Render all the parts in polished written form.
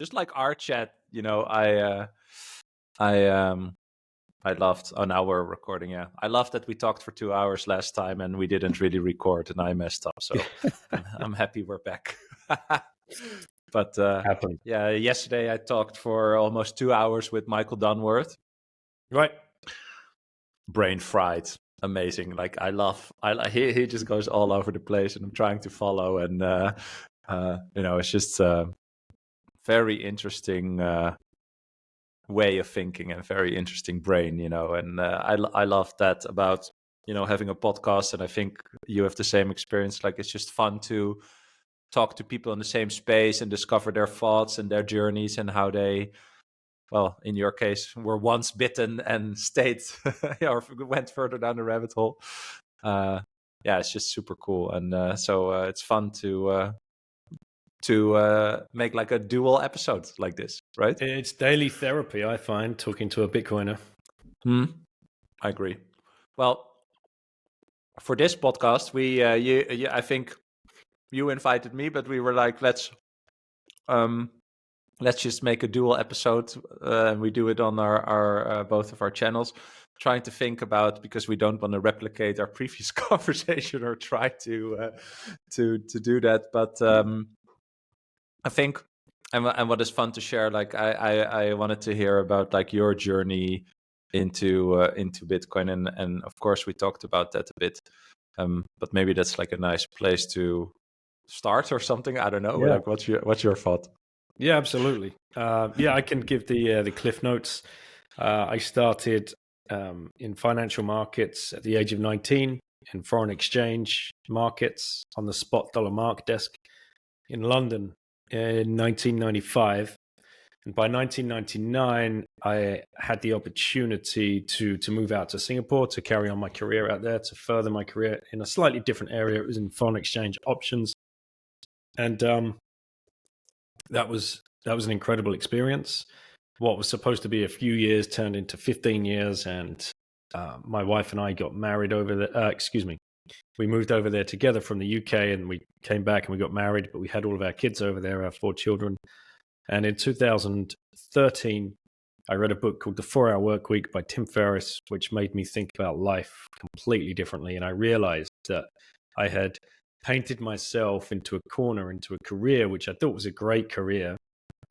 just like our chat, I loved. Oh, now we're recording. Yeah, I loved that we talked for 2 hours last time and we didn't really record, and I messed up. So I'm happy we're back. But Happened. yeah, yesterday I talked for almost 2 hours with Michael Dunworth. Right. Brain fried, amazing. Like he just goes all over the place, and I'm trying to follow. And it's just very interesting way of thinking and very interesting brain, and I love that about having a podcast. And I think you have the same experience. Like, it's just fun to talk to people in the same space and discover their thoughts and their journeys and how they, well, in your case, were once bitten and stayed or went further down the rabbit hole. Yeah, it's just super cool. And so it's fun to make like a dual episode like this, right? It's daily therapy, I find, talking to a Bitcoiner. I agree. Well, for this podcast, I think you invited me, but we were like, let's just make a dual episode. We do it on our both of our channels, trying to think about, because we don't want to replicate our previous conversation or try to do that. But I think, and what is fun to share, like I wanted to hear about like your journey into Bitcoin, and of course we talked about that a bit. But maybe that's like a nice place to start or something. I don't know. Yeah. Like, what's your thought? Yeah, absolutely. I can give the cliff notes. I started in financial markets at the age of 19, in foreign exchange markets on the spot dollar mark desk in London in 1995. And by 1999, I had the opportunity to move out to Singapore to carry on my career out there, to further my career in a slightly different area. It was in foreign exchange options. And that was an incredible experience. What was supposed to be a few years turned into 15 years. And my wife and I got married over there. We moved over there together from the UK, and we came back and we got married, but we had all of our kids over there, our 4 children. And in 2013, I read a book called The 4-Hour Workweek by Tim Ferriss, which made me think about life completely differently. And I realized that I had painted myself into a corner, into a career, which I thought was a great career,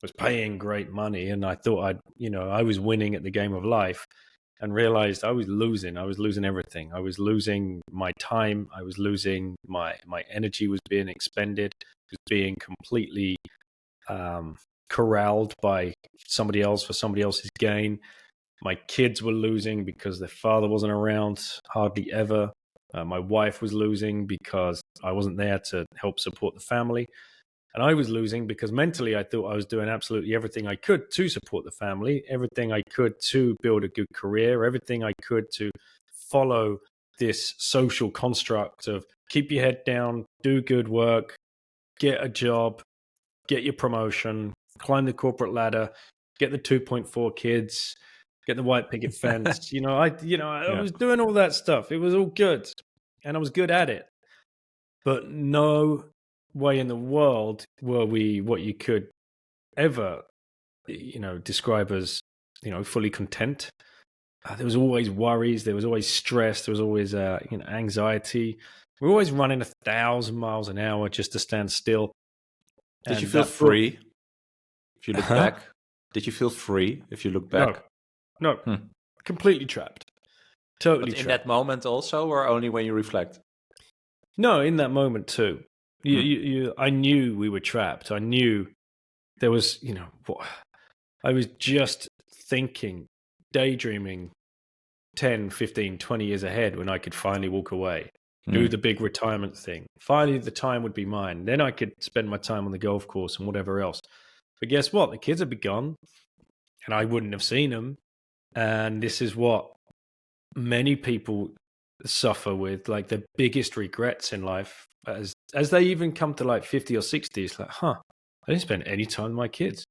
was paying great money. And I thought I was winning at the game of life, and realized I was losing. I was losing everything. I was losing my time. I was losing my energy was being expended, was being completely corralled by somebody else for somebody else's gain. My kids were losing because their father wasn't around hardly ever. My wife was losing because I wasn't there to help support the family. And I was losing because mentally I thought I was doing absolutely everything I could to support the family, everything I could to build a good career, everything I could to follow this social construct of keep your head down, do good work, get a job, get your promotion, climb the corporate ladder, get the 2.4 kids, get the white picket fence. I was doing all that stuff. It was all good, and I was good at it. But no way in the world were we what you could ever, describe as, fully content. There was always worries. There was always stress. There was always, anxiety. We were always running 1,000 miles an hour just to stand still. Did you feel free? If you look back, did you feel free if you look back? No. Completely trapped. Totally trapped. In that moment also, or only when you reflect? No, in that moment too. I knew we were trapped. I knew there was, I was just thinking, daydreaming 10, 15, 20 years ahead when I could finally walk away, do the big retirement thing. Finally, the time would be mine. Then I could spend my time on the golf course and whatever else. But guess what? The kids would be gone, and I wouldn't have seen them. And this is what many people suffer with, like the biggest regrets in life as they even come to like 50 or 60. It's like, I didn't spend any time with my kids.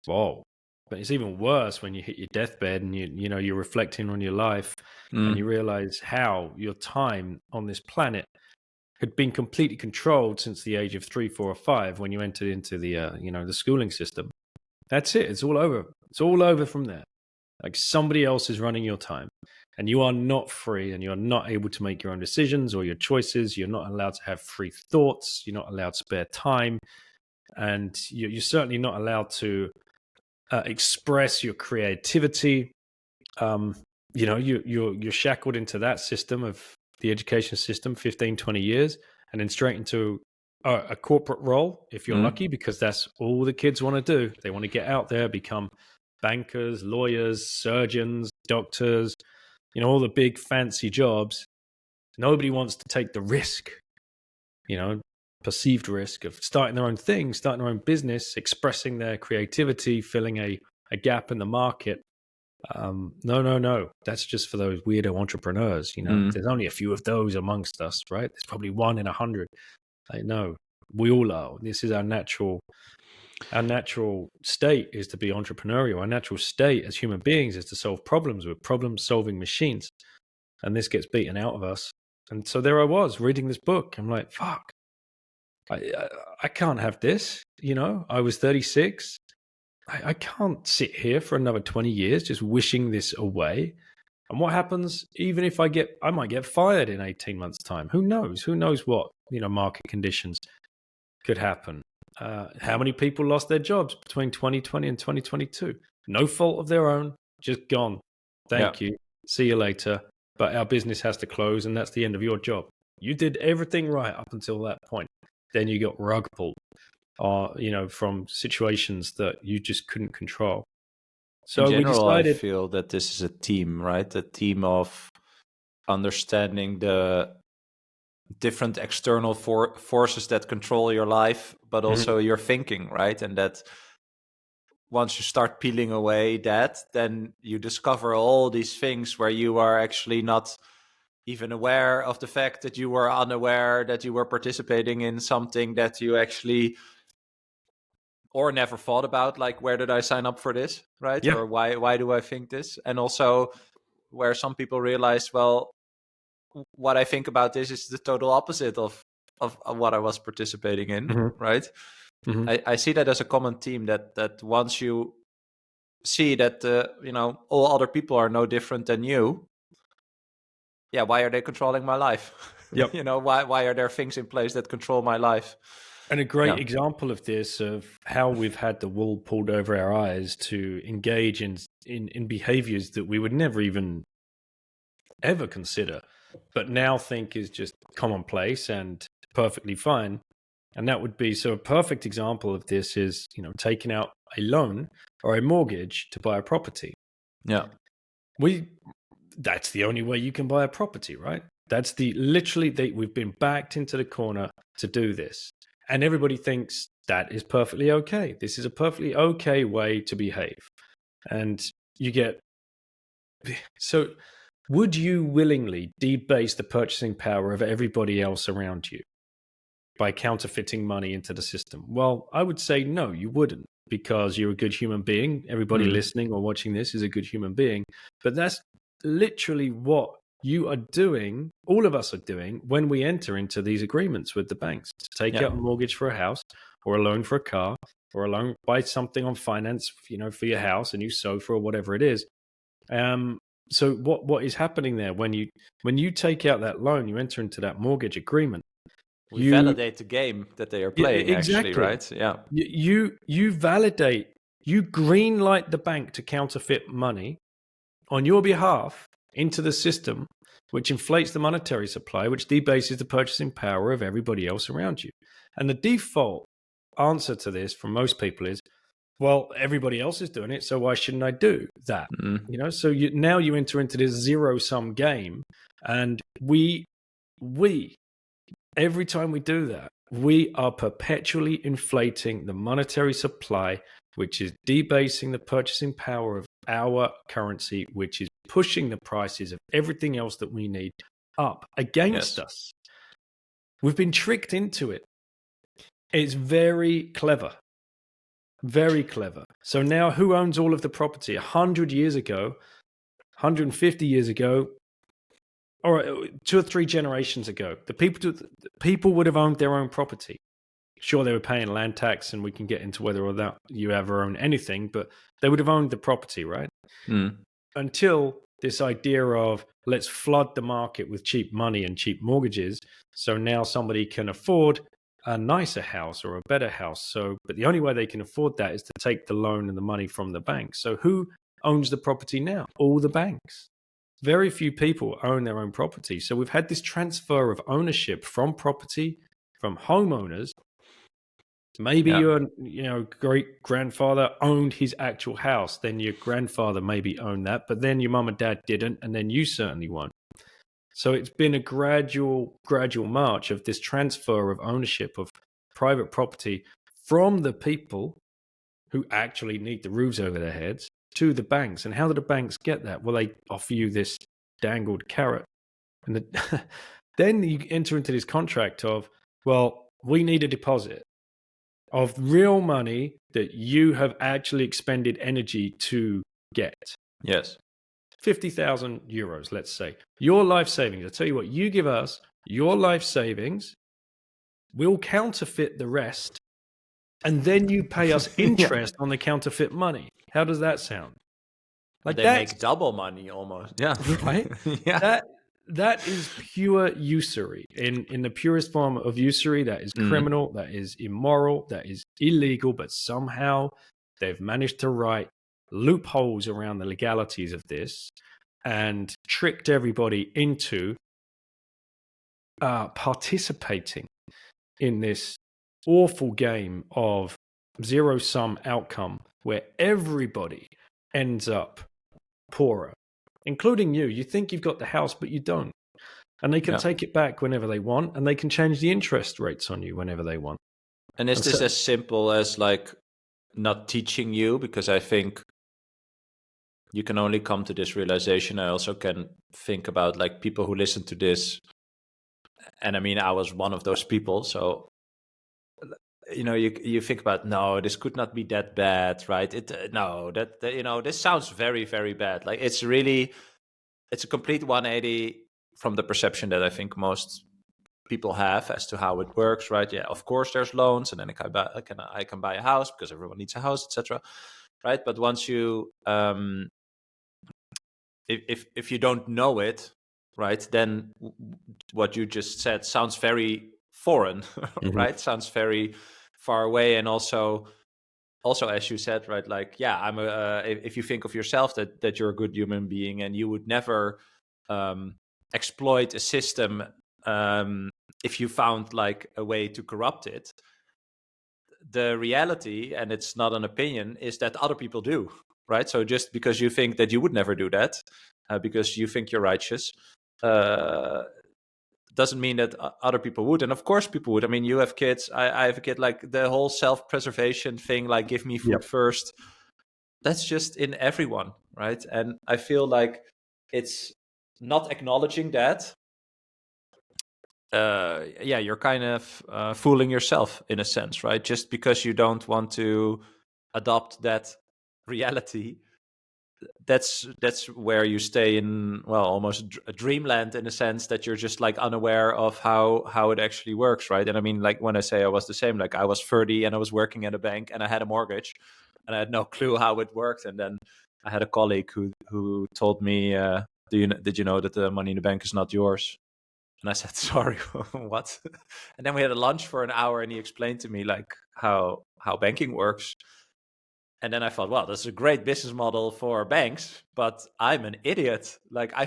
Whoa. But it's even worse when you hit your deathbed and you're reflecting on your life and you realize how your time on this planet had been completely controlled since the age of 3, 4, or 5 when you entered into the the schooling system. That's it. It's all over. It's all over from there. Like somebody else is running your time, and you are not free, and you're not able to make your own decisions or your choices. You're not allowed to have free thoughts. You're not allowed spare time, and you're certainly not allowed to express your creativity. You're shackled into that system of the education system 15, 20 years, and then straight into a corporate role if you're lucky, because that's all the kids want to do. They want to get out there, become bankers, lawyers, surgeons, doctors, all the big fancy jobs. Nobody wants to take the risk, perceived risk of starting their own thing, starting their own business, expressing their creativity, filling a gap in the market. No. That's just for those weirdo entrepreneurs. There's only a few of those amongst us, right? There's probably 1 in 100. I know we all are. This is our natural state is to be entrepreneurial. Our natural state as human beings is to solve problems. We're problem-solving machines, and this gets beaten out of us. And so there I was reading this book. I'm like, fuck, I can't have this. I was 36. I can't sit here for another 20 years just wishing this away. And what happens, even if I might get fired in 18 months' time. Who knows? Who knows what, market conditions could happen. How many people lost their jobs between 2020 and 2022? No fault of their own, just gone. Thank you. See you later. But our business has to close, and that's the end of your job. You did everything right up until that point. Then you got rug pulled, from situations that you just couldn't control. So in general, we decided, I feel that this is a team, right? A team of understanding the different external forces that control your life, but also your thinking, right? And that once you start peeling away that, then you discover all these things where you are actually not even aware of the fact that you were unaware that you were participating in something that you actually or never thought about, like, where did I sign up for this, right? Yeah. Or why do I think this? And also where some people realize, well, what I think about this is the total opposite of what I was participating in, right? I see that as a common theme, that once you see that all other people are no different than you, why are they controlling my life? Yep. Why are there things in place that control my life? And a great example of this, of how we've had the wool pulled over our eyes to engage in behaviors that we would never even ever consider, but now think is just commonplace and perfectly fine. And that would be, so a perfect example of this is, taking out a loan or a mortgage to buy a property. Yeah. That's the only way you can buy a property, right? That's we've been backed into the corner to do this. And everybody thinks that is perfectly okay. This is a perfectly okay way to behave. And so would you willingly debase the purchasing power of everybody else around you by counterfeiting money into the system? Well, I would say no, you wouldn't, because you're a good human being. Everybody listening or watching this is a good human being. But that's literally what you are doing, all of us are doing, when we enter into these agreements with the banks to take out a mortgage for a house, or a loan for a car, or a loan, buy something on finance, for your house, and you sow for, or whatever it is. So what is happening there when you take out that loan, you enter into that mortgage agreement. You validate the game that they are playing, exactly. Actually, right? Yeah. You validate, you green light the bank to counterfeit money on your behalf into the system, which inflates the monetary supply, which debases the purchasing power of everybody else around you. And the default answer to this from most people is, well, everybody else is doing it, so why shouldn't I do that? So now you enter into this zero-sum game, and we every time we do that, we are perpetually inflating the monetary supply, which is debasing the purchasing power of our currency, which is pushing the prices of everything else that we need up against us. We've been tricked into it. It's very clever. Very clever. So now who owns all of the property? 100 years ago, 150 years ago, or 2 or 3 generations ago, the people would have owned their own property. Sure, they were paying land tax, and we can get into whether or not you ever own anything, but they would have owned the property, right? Until this idea of let's flood the market with cheap money and cheap mortgages, so now somebody can afford a nicer house or a better house. But the only way they can afford that is to take the loan and the money from the bank. So who owns the property now? All the banks. Very few people own their own property. So we've had this transfer of ownership from property, from homeowners. Maybe your great grandfather owned his actual house, then your grandfather maybe owned that, but then your mum and dad didn't, and then you certainly won't. So it's been a gradual march of this transfer of ownership of private property from the people who actually need the roofs over their heads to the banks. And how do the banks get that? Well, they offer you this dangled carrot. And then you enter into this contract of, well, we need a deposit of real money that you have actually expended energy to get. Yes. 50,000 euros, let's say. Your life savings. I tell you what, you give us your life savings, we'll counterfeit the rest, and then you pay us interest on the counterfeit money. How does that sound? Like they make double money almost. Yeah. Right? Yeah. That is pure usury. In the purest form of usury, that is criminal, that is immoral, that is illegal, but somehow they've managed to write loopholes around the legalities of this and tricked everybody into participating in this awful game of zero-sum outcome where everybody ends up poorer, including you. You think you've got the house, but you don't. And they can take it back whenever they want, and they can change the interest rates on you whenever they want. And is this as simple as like not teaching you? Because I think you can only come to this realization. I also can think about like people who listen to this. And I mean, I was one of those people. So, you think about, no, this could not be that bad, right? This sounds very, very bad. Like it's a complete 180 from the perception that I think most people have as to how it works, right? Yeah, of course there's loans, and then I can buy a house because everyone needs a house, etc. Right? But once you if you don't know it, right, then what you just said sounds very foreign, right? Sounds very far away, and also as you said, right, like if you think of yourself that you're a good human being and you would never exploit a system if you found like a way to corrupt it. The reality, and it's not an opinion, is that other people do, right? So just because you think that you would never do that, because you think you're righteous, doesn't mean that other people would. And of course people would. I mean, you have kids, I have a kid, like the whole self-preservation thing, like give me food first, that's just in everyone, right? And I feel like it's not acknowledging that. You're kind of fooling yourself in a sense, right? Just because you don't want to adopt that reality, that's where you stay in, well, almost a dreamland, in a sense that you're just like unaware of how it actually works, right? And I mean, like when I say I was the same, like I was 30 and I was working at a bank and I had a mortgage and I had no clue how it worked. And then I had a colleague who told me, did you know that the money in the bank is not yours? And I said, sorry, what? And then we had a lunch for an hour and he explained to me like how banking works. And then I thought, wow, that's a great business model for banks, but I'm an idiot. Like I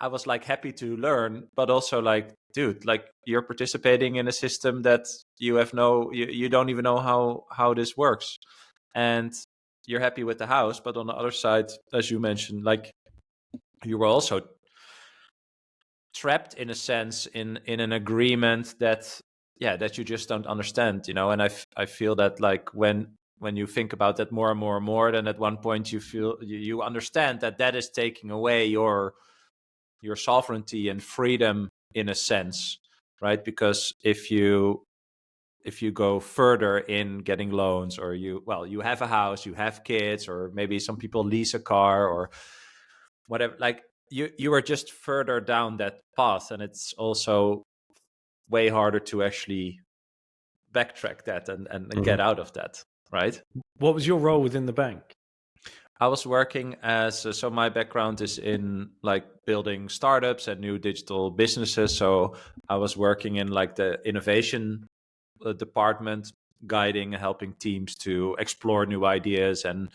was like happy to learn, but also like, dude, like you're participating in a system that you have you don't even know how this works. And you're happy with the house, but on the other side, as you mentioned, like you were also trapped in a sense in an agreement that you just don't understand, and I feel that like when you think about that more and more and more, then at one point you feel you understand that is taking away your sovereignty and freedom in a sense, right? Because if you go further in getting loans, or you have a house, you have kids, or maybe some people lease a car or whatever, like you are just further down that path, and it's also way harder to actually backtrack that and get out of that, right? What was your role within the bank? I was working as so my background is in like building startups and new digital businesses. So I was working in like the innovation department, guiding, helping teams to explore new ideas and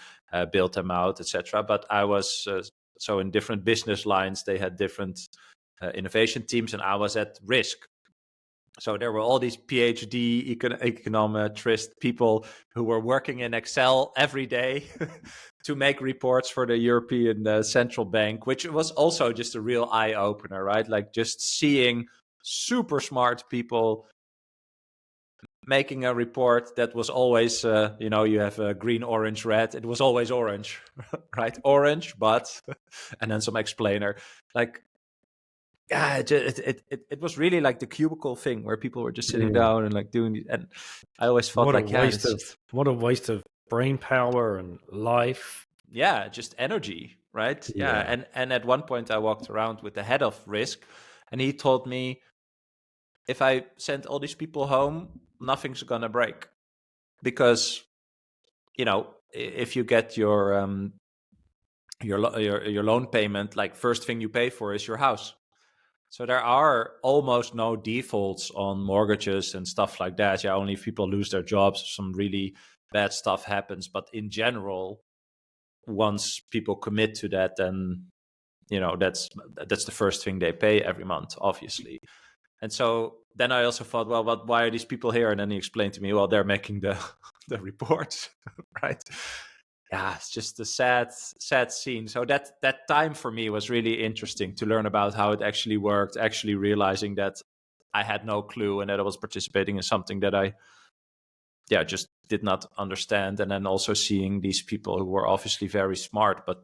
build them out, etc. But I was so in different business lines, they had different innovation teams, and I was at risk. So there were all these PhD econometrist people who were working in Excel every day to make reports for the European Central Bank, which was also just a real eye opener, right? Like just seeing super smart people making a report that was always, you have a green, orange, red. It was always orange, right? Orange, but, and then some explainer. Like, yeah, it was really like the cubicle thing where people were just sitting down and like doing, and I always felt like, what a waste of brain power and life. Yeah, just energy, right? Yeah. And at one point I walked around with the head of risk, and he told me, if I send all these people home, nothing's gonna break, because if you get your loan payment, like first thing you pay for is your house. So there are almost no defaults on mortgages and stuff like that. Yeah, only if people lose their jobs, some really bad stuff happens. But in general, once people commit to that, then that's the first thing they pay every month, obviously. And so then I also thought, well, but why are these people here? And then he explained to me, well, they're making the reports, right? Yeah, it's just a sad scene. So that time for me was really interesting to learn about how it actually worked, actually realizing that I had no clue and that I was participating in something that I just did not understand. And then also seeing these people who were obviously very smart, but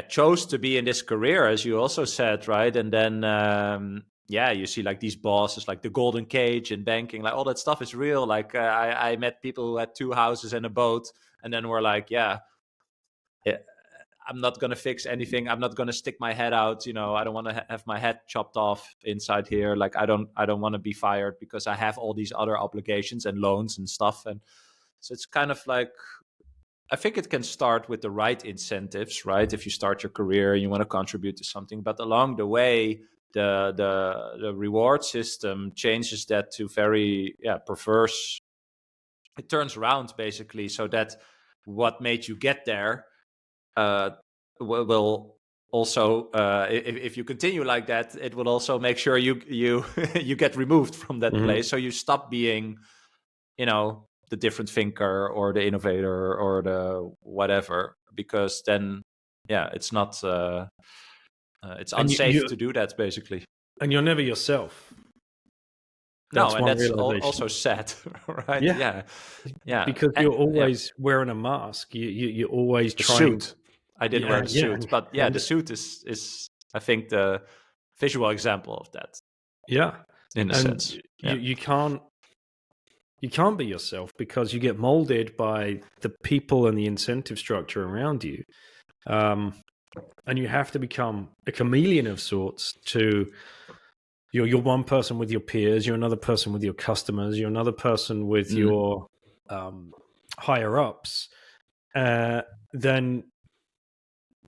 chose to be in this career, as you also said, right? And then you see like these bosses, like the golden cage in banking, like all that stuff is real. Like I met people who had 2 houses and a boat, and then we're like, I'm not going to fix anything. I'm not going to stick my head out. I don't want to have my head chopped off inside here. Like I don't want to be fired because I have all these other obligations and loans and stuff. And so it's kind of like, I think it can start with the right incentives, right? If you start your career and you want to contribute to something, but along the way, the reward system changes that to very perverse. It turns around basically, so that what made you get there will also, if you continue like that, it will also make sure you you get removed from that place, so you stop being, the different thinker or the innovator or the whatever, because then it's not it's unsafe to do that basically, and you're never yourself. That's and that's also sad, right? Yeah because you're always wearing a mask. You're always trying. Suit. I didn't wear the suit, but the suit is I think the visual example of that. Yeah, in a sense. You can't be yourself because you get molded by the people and the incentive structure around you, and you have to become a chameleon of sorts. You're one person with your peers, you're another person with your customers, you're another person with your higher ups, then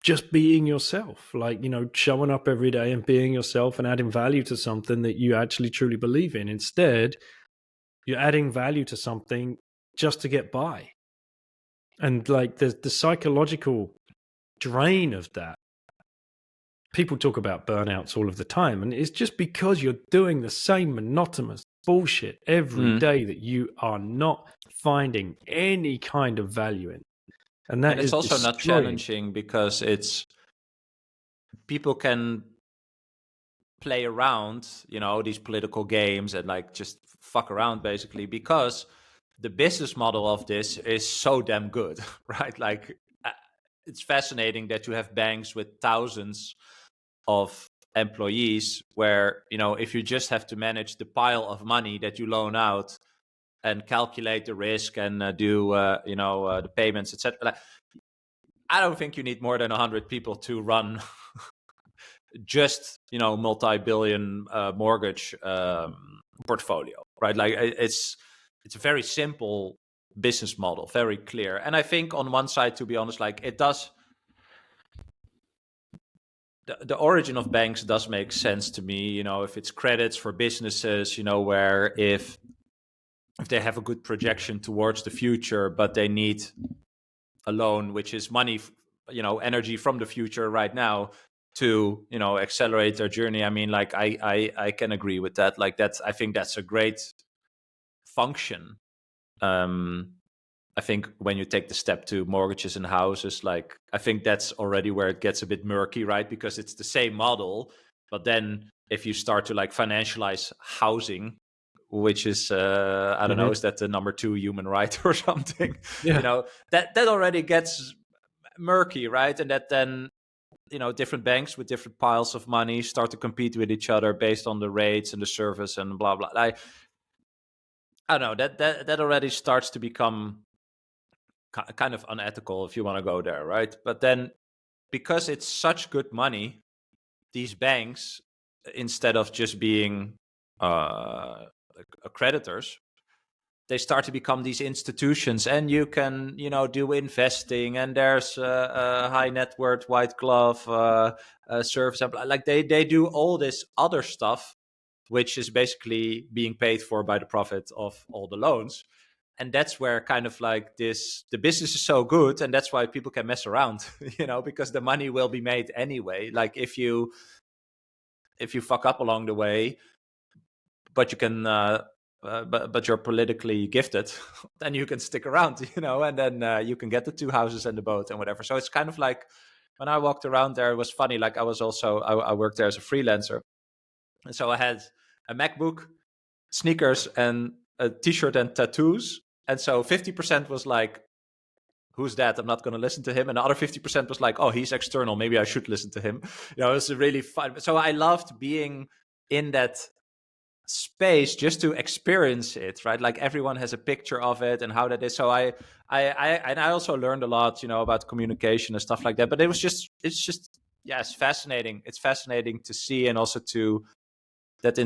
just being yourself, like, showing up every day and being yourself and adding value to something that you actually truly believe in. Instead, you're adding value to something just to get by. And like the psychological drain of that. People talk about burnouts all of the time, and it's just because you're doing the same monotonous bullshit every day that you are not finding any kind of value in. And it's also not challenging because it's people can play around, these political games and like just fuck around basically, because the business model of this is so damn good, right? Like it's fascinating that you have banks with thousands of employees where, if you just have to manage the pile of money that you loan out and calculate the risk and do the payments, etc. I don't think you need more than 100 people to run just multi-billion mortgage portfolio, right? Like it's a very simple business model, very clear. And I think on one side, to be honest, like it does, the origin of banks does make sense to me. If it's credits for businesses, where if they have a good projection towards the future, but they need a loan, which is money, energy from the future right now to, accelerate their journey. I mean, like I can agree with that. Like I think that's a great function. I think when you take the step to mortgages and houses, like I think that's already where it gets a bit murky, right? Because it's the same model, but then if you start to like financialize housing, which is I don't know, is that the number 2 human right or something? Yeah. That already gets murky, right? And that then different banks with different piles of money start to compete with each other based on the rates and the service and blah blah. I don't know, that already starts to become kind of unethical if you want to go there, right? But then because it's such good money, these banks, instead of just being creditors, they start to become these institutions, and you can do investing, and there's a high net worth white glove service, like they do all this other stuff, which is basically being paid for by the profit of all the loans. And that's where kind of like the business is so good, and that's why people can mess around, because the money will be made anyway. Like if you fuck up along the way, but you can but you're politically gifted, then you can stick around, and then you can get the 2 houses and the boat and whatever. So it's kind of like when I walked around there, it was funny. Like I worked there as a freelancer, and so I had a MacBook, sneakers, and a t-shirt and tattoos. And so 50% was like, who's that? I'm not going to listen to him. And the other 50% was like, oh, he's external, maybe I should listen to him. It was really fun. So I loved being in that space just to experience it, right? Like everyone has a picture of it and how that is. So I also learned a lot, about communication and stuff like that. But it's just it's fascinating. It's fascinating to see, and also to that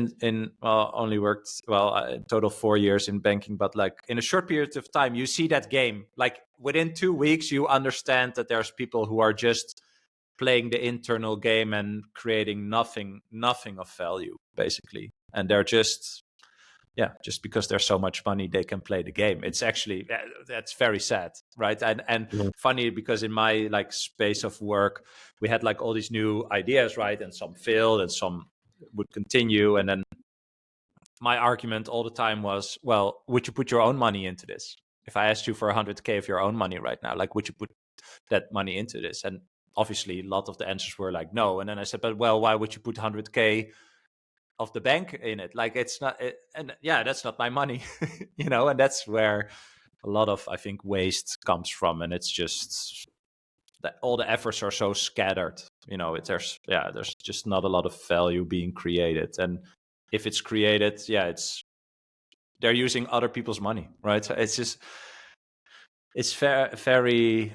only worked total 4 years in banking, but like in a short period of time, you see that game. Like within 2 weeks, you understand that there's people who are just playing the internal game and creating nothing of value, basically. And they're just because there's so much money, they can play the game. It's actually, that's very sad, right? And funny, because in my like space of work, we had like all these new ideas, right? And some failed and some would continue. And then my argument all the time was, well, would you put your own money into this? If I asked you for 100K of your own money right now, like, would you put that money into this? And obviously a lot of the answers were like, no. And then I said, but well, why would you put 100K of the bank in it? Like, it's not, that's not my money, and that's where a lot of, I think, waste comes from. And it's just that all the efforts are so scattered, there's just not a lot of value being created. And if it's created, they're using other people's money, right? So it's very,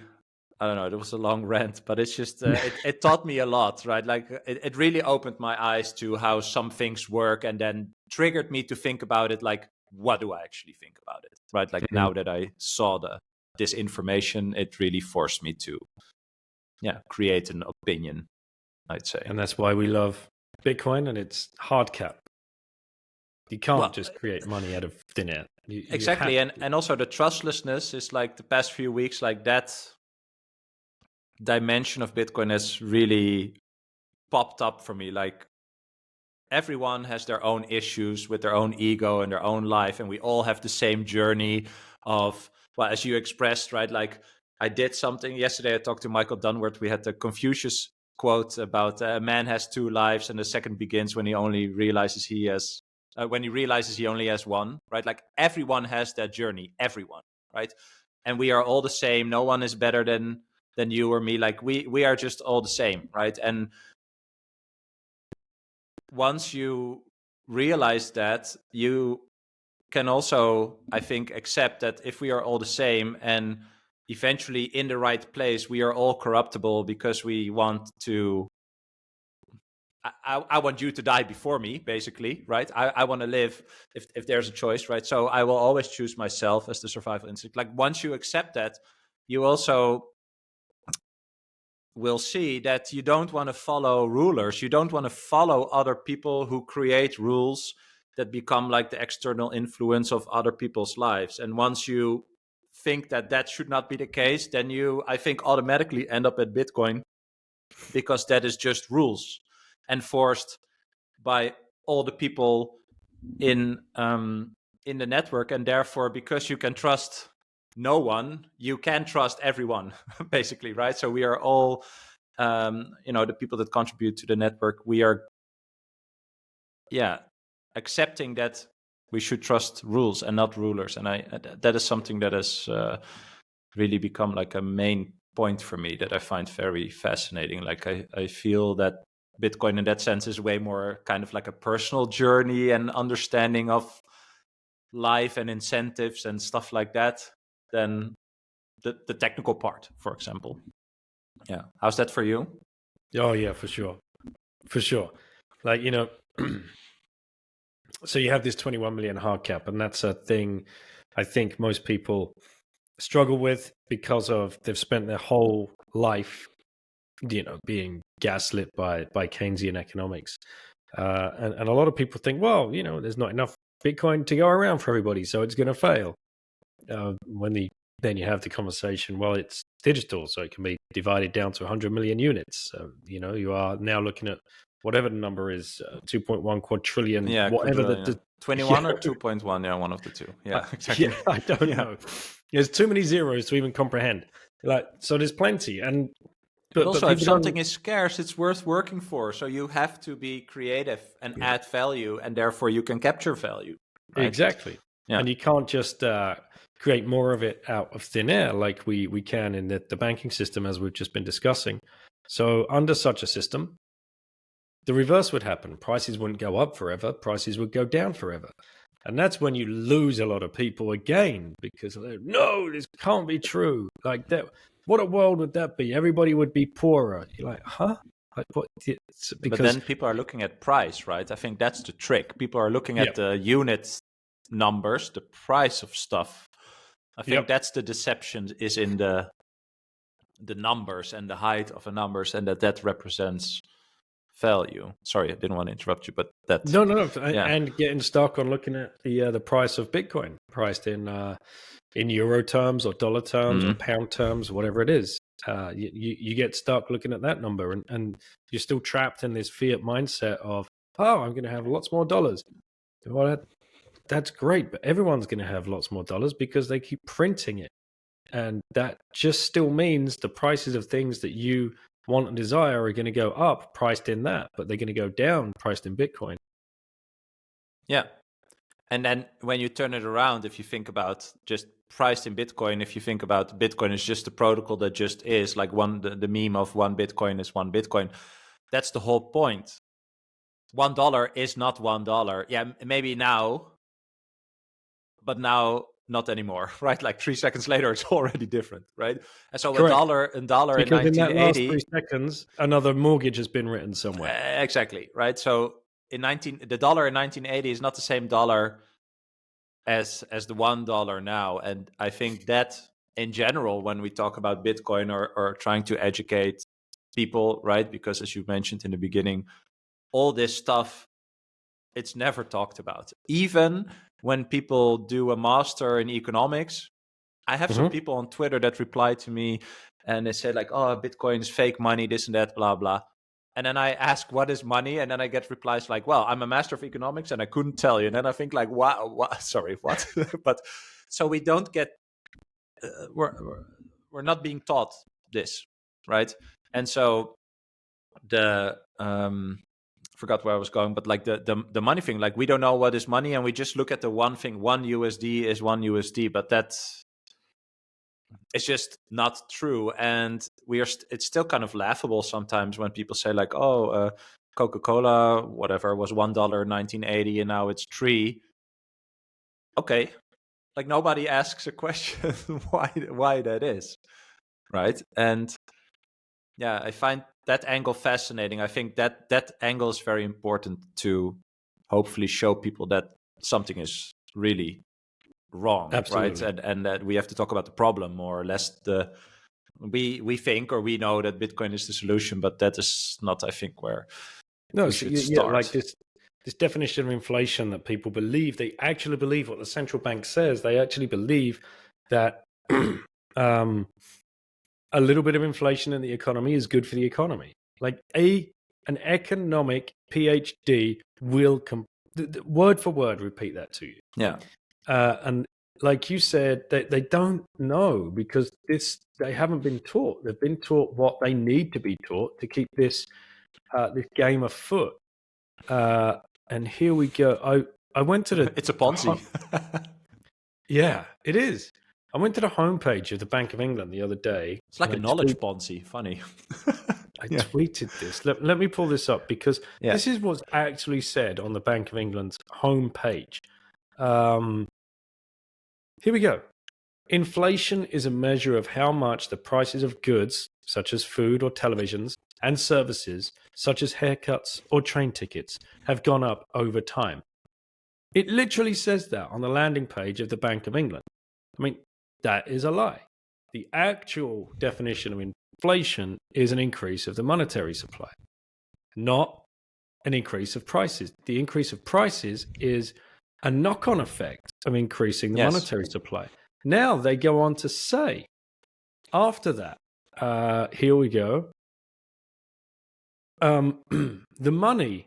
I don't know, it was a long rant, but it's just, it taught me a lot, right? Like it really opened my eyes to how some things work, and then triggered me to think about it. Like, what do I actually think about it, right? Like now that I saw this information, it really forced me to, create an opinion, I'd say. And that's why we love Bitcoin, and it's hard cap. You can't just create money out of thin air. Exactly. And also the trustlessness is like the past few weeks, like that dimension of Bitcoin has really popped up for me. Like everyone has their own issues with their own ego and their own life, and we all have the same journey of, well, as you expressed, right? Like I did something yesterday. I talked to Michael Dunworth. We had the Confucius quote about a man has 2 lives, and the second begins when he only realizes he has only has one, right? Like everyone has that journey, everyone, right? And we are all the same. No one is better than you or me. Like we are just all the same, right? And once you realize that, you can also, I think, accept that if we are all the same, and eventually in the right place, we are all corruptible, because we want to I want you to die before me, basically, right? I want to live if there's a choice, right? So I will always choose myself as the survival instinct. Like once you accept that, you also will see that you don't want to follow rulers. You don't want to follow other people who create rules that become like the external influence of other people's lives. And once you think that that should not be the case, then you, I think, automatically end up at Bitcoin, because that is just rules enforced by all the people in the network, and therefore, because you can trust no one, you can trust everyone, basically, right? So we are all, the people that contribute to the network, we are, accepting that we should trust rules and not rulers, and that is something that has really become like a main point for me that I find very fascinating. Like I feel that Bitcoin in that sense is way more kind of like a personal journey and understanding of life and incentives and stuff like that than the technical part, for example. Yeah. How's that for you? Oh yeah, for sure. For sure. Like, so you have this 21 million hard cap, and that's a thing I think most people struggle with because of they've spent their whole life, being gaslit by Keynesian economics. And a lot of people think, well, there's not enough Bitcoin to go around for everybody, so it's going to fail. Then you have the conversation, well, it's digital, so it can be divided down to 100 million units. So, you are now looking at whatever the number is, 2.1 quadrillion, whatever the 21 or 2.1, one of the two. Yeah, exactly. Yeah, I don't know. There's too many zeros to even comprehend. So there's plenty, but also, if something is scarce, it's worth working for. So you have to be creative and add value, and therefore you can capture value. Right? Exactly. Yeah. And you can't just create more of it out of thin air like we can in the banking system, as we've just been discussing. So under such a system, the reverse would happen. Prices wouldn't go up forever. Prices would go down forever. And that's when you lose a lot of people again, because no, this can't be true. Like that. What a world would that be? Everybody would be poorer. You're like, huh? Like what? But then people are looking at price, right? I think that's the trick. People are looking at the unit numbers, the price of stuff. I think that's the deception, is in the numbers and the height of the numbers, and that represents value. Sorry, I didn't want to interrupt you, but that no. And getting stuck on looking at the price of Bitcoin priced in euro terms or dollar terms or pound terms, whatever it is. You get stuck looking at that number, and you're still trapped in this fiat mindset of, I'm going to have lots more dollars. Well, that's great, but everyone's going to have lots more dollars because they keep printing it. And that just still means the prices of things that you want and desire are going to go up priced in that, but they're going to go down priced in Bitcoin. Yeah. And then when you turn it around, if you think about just priced in Bitcoin, if you think about Bitcoin is just a protocol that just is like the meme of one Bitcoin is one Bitcoin. That's the whole point. $1 is not $1. Yeah, maybe now, but now not anymore, right? Like 3 seconds later, it's already different, right? And so Correct. a dollar because in 1980, in that last 3 seconds, another mortgage has been written somewhere. Exactly, right? So the dollar in 1980 is not the same dollar as the $1 now, and I think that in general, when we talk about Bitcoin or trying to educate people, right? Because as you mentioned in the beginning, all this stuff, it's never talked about. Even when people do a master in economics, I have some people on Twitter that reply to me and they say like, oh, Bitcoin is fake money, this and that, blah, blah. And then I ask, what is money? And then I get replies like, well, I'm a master of economics and I couldn't tell you. And then I think like, wow, sorry, what? But so we don't get, we're not being taught this, right? And so forgot where I was going, but like the money thing, like we don't know what is money, and we just look at the one thing, one USD is one USD, but it's just not true. And it's still kind of laughable sometimes when people say like, oh, Coca-Cola, whatever, was $1 in 1980 and now it's $3. Okay. Like nobody asks a question why that is. Right. And yeah, I find that angle fascinating. I think that angle is very important to hopefully show people that something is really wrong, Absolutely. right? And that we have to talk about the problem more or less. We think or we know that Bitcoin is the solution, but that is not, I think, where we should start. Like this definition of inflation that people believe, they actually believe what the central bank says. They actually believe that a little bit of inflation in the economy is good for the economy. Like an economic PhD will word for word repeat that to you. Yeah. And like you said, they don't know because they haven't been taught. They've been taught what they need to be taught to keep this game afoot. And here we go. I went to the. It's a Ponzi. Yeah, it is. I went to the homepage of the Bank of England the other day. It's like a knowledge Ponzi. Funny. I tweeted this. Let me pull this up because this is what's actually said on the Bank of England's homepage. Here we go. Inflation is a measure of how much the prices of goods, such as food or televisions, and services, such as haircuts or train tickets, have gone up over time. It literally says that on the landing page of the Bank of England. I mean, that is a lie. The actual definition of inflation is an increase of the monetary supply, not an increase of prices. The increase of prices is a knock-on effect of increasing the monetary supply. Now they go on to say, after that, here we go. The money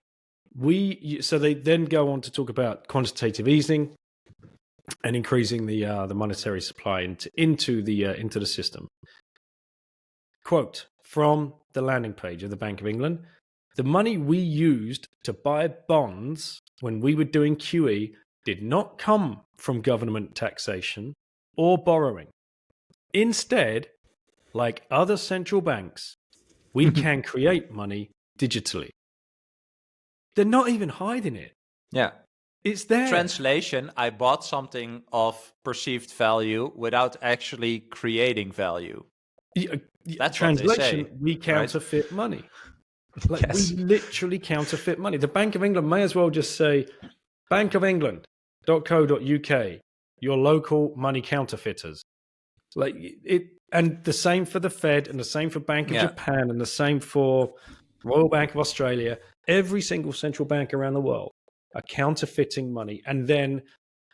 so they then go on to talk about quantitative easing and increasing the monetary supply into the system. Quote from the landing page of the Bank of England: the money we used to buy bonds when we were doing QE did not come from government taxation or borrowing. Instead, like other central banks, we can create money digitally. They're not even hiding it. Yeah. It's there. Translation, I bought something of perceived value without actually creating value. That's translation, what they say, we counterfeit money. Like Yes. we literally counterfeit money. The Bank of England may as well just say bankofengland.co.uk, your local money counterfeiters. Like it, and the same for the Fed, and the same for Bank of Japan, and the same for Royal Bank of Australia. Every single central bank around the world are counterfeiting money, and then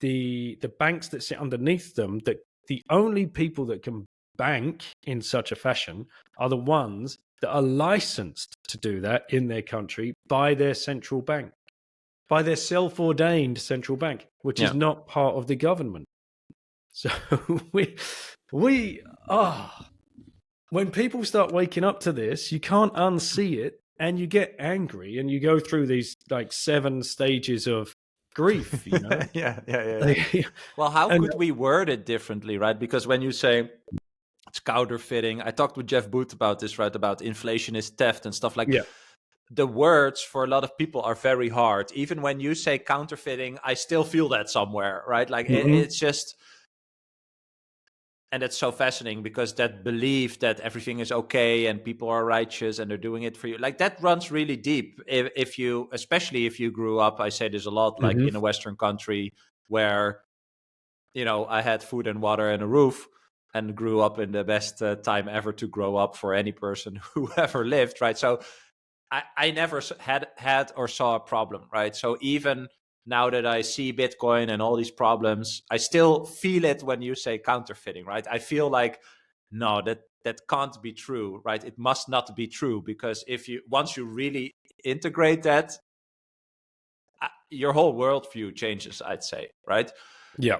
the banks that sit underneath them, that the only people that can bank in such a fashion are the ones that are licensed to do that in their country by their central bank, by their self-ordained central bank, which is not part of the government. So when people start waking up to this, you can't unsee it, and you get angry, and you go through these like 7 stages of grief, you know? Well, how could we word it differently, right? Because when you say it's counterfeiting, I talked with Jeff Booth about this, right? About inflation is theft and stuff like that. The words for a lot of people are very hard. Even when you say counterfeiting, I still feel that somewhere, right? Like it's just... And it's so fascinating because that belief that everything is okay and people are righteous and they're doing it for you, like that runs really deep. If you, especially if you grew up, I say this a lot, like in a Western country where, you know, I had food and water and a roof and grew up in the best time ever to grow up for any person who ever lived, right? So I never had or saw a problem, right? So even now that I see Bitcoin and all these problems, I still feel it when you say counterfeiting, right? I feel like, no, that can't be true, right? It must not be true, because once you really integrate that, your whole worldview changes, I'd say, right? Yeah.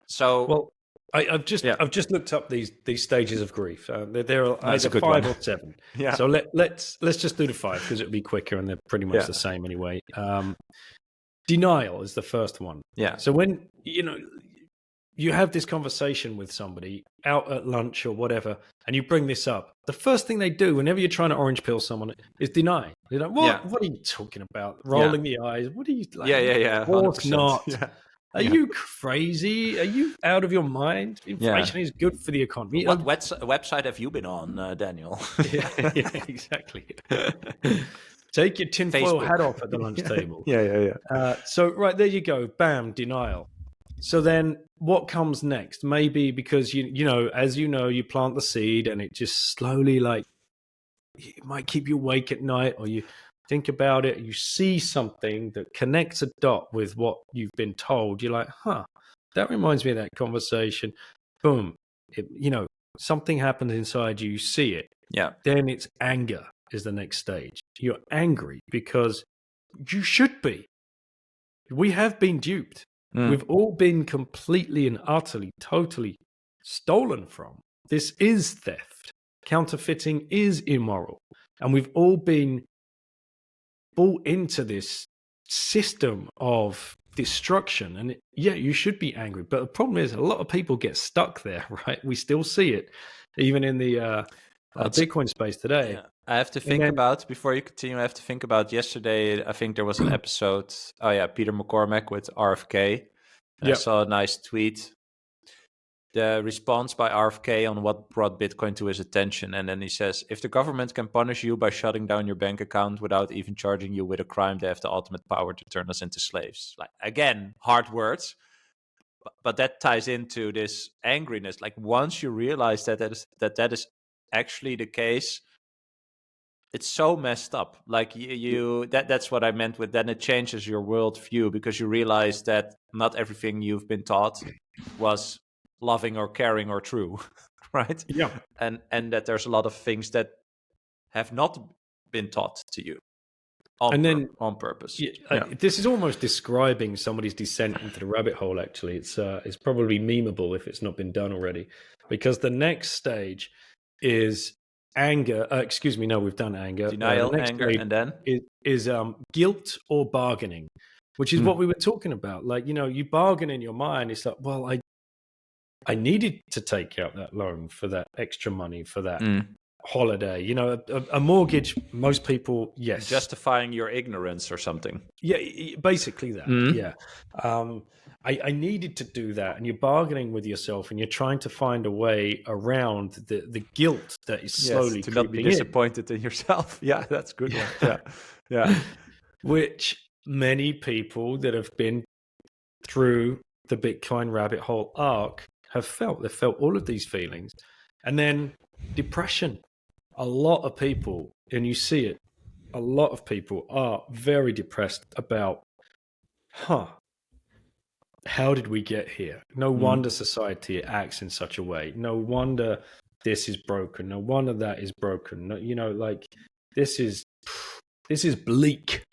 So, well, I've just looked up these stages of grief. There are either 5 or 7. Yeah. So let's just do the 5 because it'll be quicker, and they're pretty much the same anyway. Denial is the first one. Yeah. So when, you have this conversation with somebody out at lunch or whatever, and you bring this up, the first thing they do whenever you're trying to orange pill someone is deny. They're like, what are you talking about? Rolling the eyes. What are you like? Yeah. Of course not. Are you crazy? Are you out of your mind? Inflation is good for the economy. What website have you been on, Daniel? yeah, exactly. Take your tinfoil hat off at the lunch table. Yeah. So, right, there you go. Bam, denial. So then what comes next? Maybe because, as you plant the seed and it just slowly, like, it might keep you awake at night, or you think about it, you see something that connects a dot with what you've been told. You're like, that reminds me of that conversation. Boom. Something happens inside you, you see it. Yeah. Then it's anger is the next stage. You're angry because you should be. We have been duped. We've all been completely and utterly, totally stolen from. This is theft. Counterfeiting is immoral. And we've all been bought into this system of destruction. And you should be angry. But the problem is a lot of people get stuck there, right? We still see it, even in the Bitcoin space today. Yeah. I have to think about, before you continue, I have to think about yesterday. I think there was an episode, Peter McCormack with RFK. I saw a nice tweet. The response by RFK on what brought Bitcoin to his attention. And then he says, if the government can punish you by shutting down your bank account without even charging you with a crime, they have the ultimate power to turn us into slaves. Like, again, hard words. But that ties into this angriness. Like, once you realize that is actually the case, it's so messed up. Like that's what I meant with, then it changes your worldview, because you realize that not everything you've been taught was loving or caring or true, right? Yeah. And that there's a lot of things that have not been taught to you on purpose. This is almost describing somebody's descent into the rabbit hole. Actually, it's probably memeable if it's not been done already, because the next stage is anger. We've done anger. Denial, anger, and then is guilt or bargaining, which is what we were talking about. Like, you bargain in your mind. It's like, well, I needed to take out that loan for that extra money for that holiday. A mortgage. Most people, yes, justifying your ignorance or something. Yeah, basically that. Yeah. I needed to do that, and you're bargaining with yourself, and you're trying to find a way around the guilt that is slowly to not be disappointed in yourself. Yeah, that's good. Yeah. Which many people that have been through the Bitcoin rabbit hole arc have felt. They've felt all of these feelings, and then depression. A lot of people, and you see it, a lot of people are very depressed about, how did we get here? No wonder society acts in such a way. No wonder this is broken. No wonder that is broken. Like this is bleak.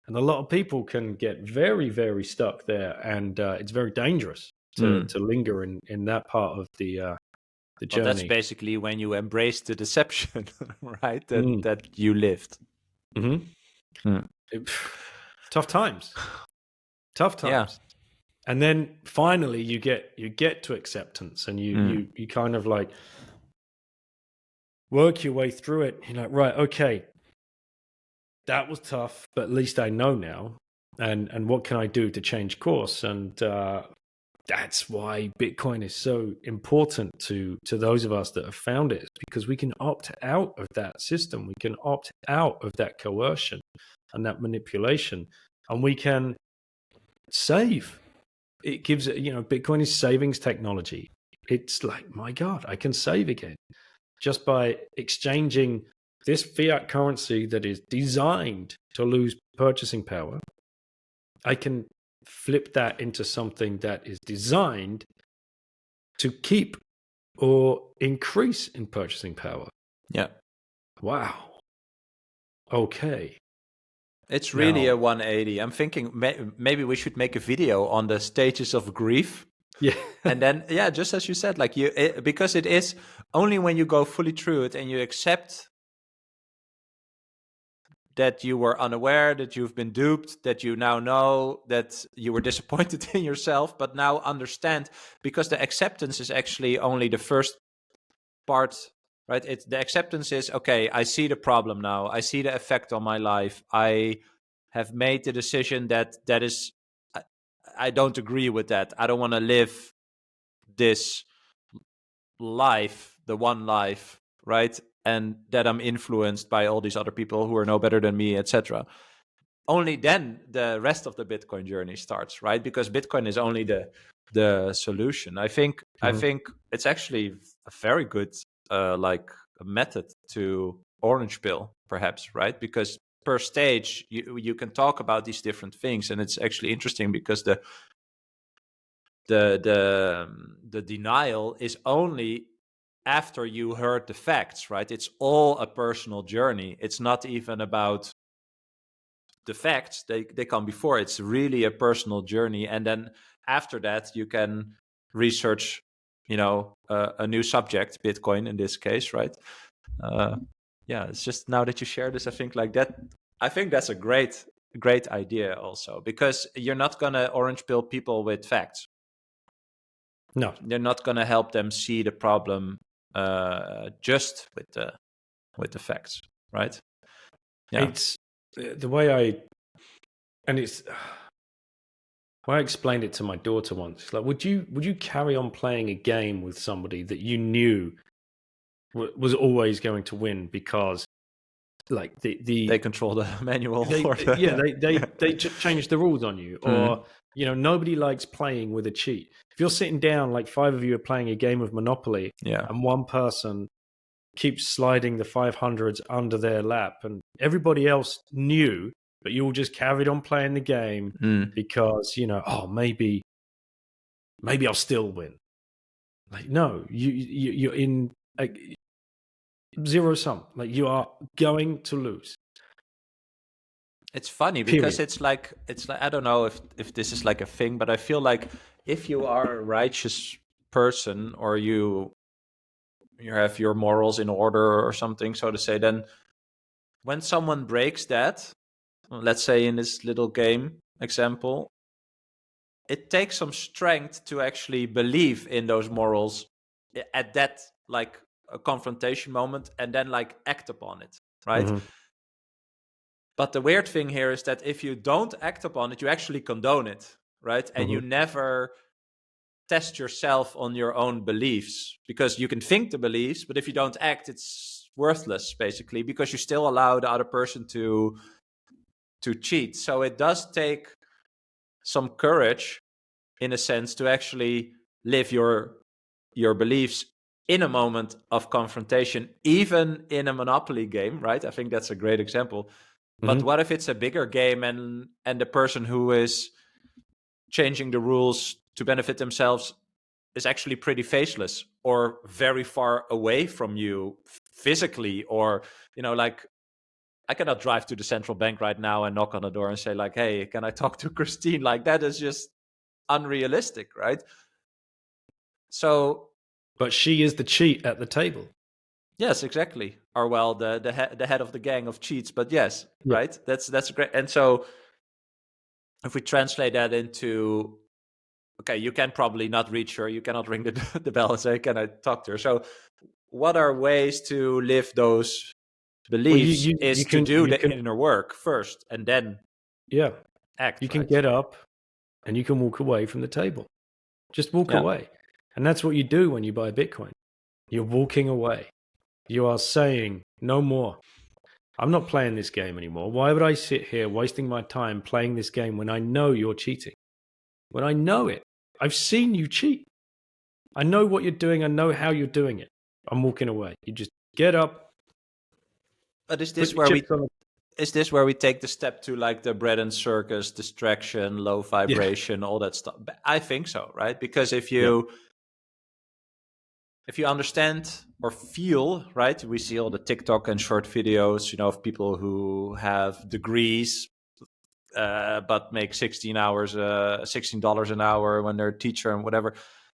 And a lot of people can get very, very stuck there. And it's very dangerous to linger in that part of the journey. Well, that's basically when you embrace the deception, right? That you lived. Tough times. Yeah. And then finally you get to acceptance, and you kind of like work your way through it. You're like, right, okay, that was tough, but at least I know now. And what can I do to change course? And that's why Bitcoin is so important to those of us that have found it, because we can opt out of that system. We can opt out of that coercion and that manipulation, and we can save. It gives it, Bitcoin is savings technology. It's like, my God, I can save again just by exchanging this fiat currency that is designed to lose purchasing power. I can flip that into something that is designed to keep or increase in purchasing power. Yeah. Wow. Okay. It's really a 180. I'm thinking maybe we should make a video on the stages of grief. Yeah. And then, just as you said, like because it is only when you go fully through it and you accept that you were unaware, that you've been duped, that you now know that you were disappointed in yourself, but now understand, because the acceptance is actually only the first part, right? The acceptance is, okay, I see the problem now. I see the effect on my life. I have made the decision that is I don't agree with that. I don't want to live this life, the one life, right? And that I'm influenced by all these other people who are no better than me, etc. Only then the rest of the Bitcoin journey starts, right? Because Bitcoin is only the solution. I think it's actually a very good like method to orange pill, perhaps, right? Because per stage you can talk about these different things, and it's actually interesting because the denial is only after you heard the facts, right? It's all a personal journey. It's not even about the facts. They come before. It's really a personal journey, and then after that you can research, a new subject, Bitcoin in this case, right? Yeah, it's just now that you share this, I think like that. I think that's a great idea also, because you're not gonna orange pill people with facts. No, they're not going to help them see the problem just with the facts, right? Yeah. it's the way it's when I explained it to my daughter once. It's like, would you carry on playing a game with somebody that you knew was always going to win because, like, they control the manual? They just changed the rules on you, or nobody likes playing with a cheat. If you're sitting down, like 5 of you are playing a game of Monopoly, and one person keeps sliding the 500s under their lap, and everybody else knew, but you all just carried on playing the game because maybe I'll still win. Like, no, you're in zero sum. Like, you are going to lose. It's funny because it's like I don't know if this is like a thing, but I feel like if you are a righteous person, or you have your morals in order or something, so to say, then when someone breaks that, let's say in this little game example, it takes some strength to actually believe in those morals at that, like, a confrontation moment, and then like act upon it, right? But the weird thing here is that if you don't act upon it, you actually condone it, right? And you never test yourself on your own beliefs, because you can think the beliefs, but if you don't act, it's worthless, basically, because you still allow the other person to cheat. So it does take some courage, in a sense, to actually live your beliefs in a moment of confrontation, even in a Monopoly game, right? I think that's a great example. But what if it's a bigger game, and the person who is changing the rules to benefit themselves is actually pretty faceless, or very far away from you physically, or like, I cannot drive to the central bank right now and knock on the door and say like, hey, can I talk to Christine? Like, that is just unrealistic, right? So, but she is the cheat at the table. Yes, exactly. Or, well, the head of the gang of cheats. But yes, right. That's great. And so, if we translate that into, okay, you can probably not reach her. You cannot ring the bell and say, "Can I talk to her?" So, what are ways to live those beliefs? Is to do the inner work first, and then act. You can get up, and you can walk away from the table. Just walk away, and that's what you do when you buy Bitcoin. You're walking away. You are saying, no more. I'm not playing this game anymore. Why would I sit here wasting my time playing this game when I know you're cheating? When I know it. I've seen you cheat. I know what you're doing. I know how you're doing it. I'm walking away. You just get up. But is this where we take the step to, like, the bread and circus, distraction, low vibration, all that stuff? I think so, right? Because if you understand or feel, right, we see all the TikTok and short videos, of people who have degrees, but make $16 an hour when they're a teacher and whatever.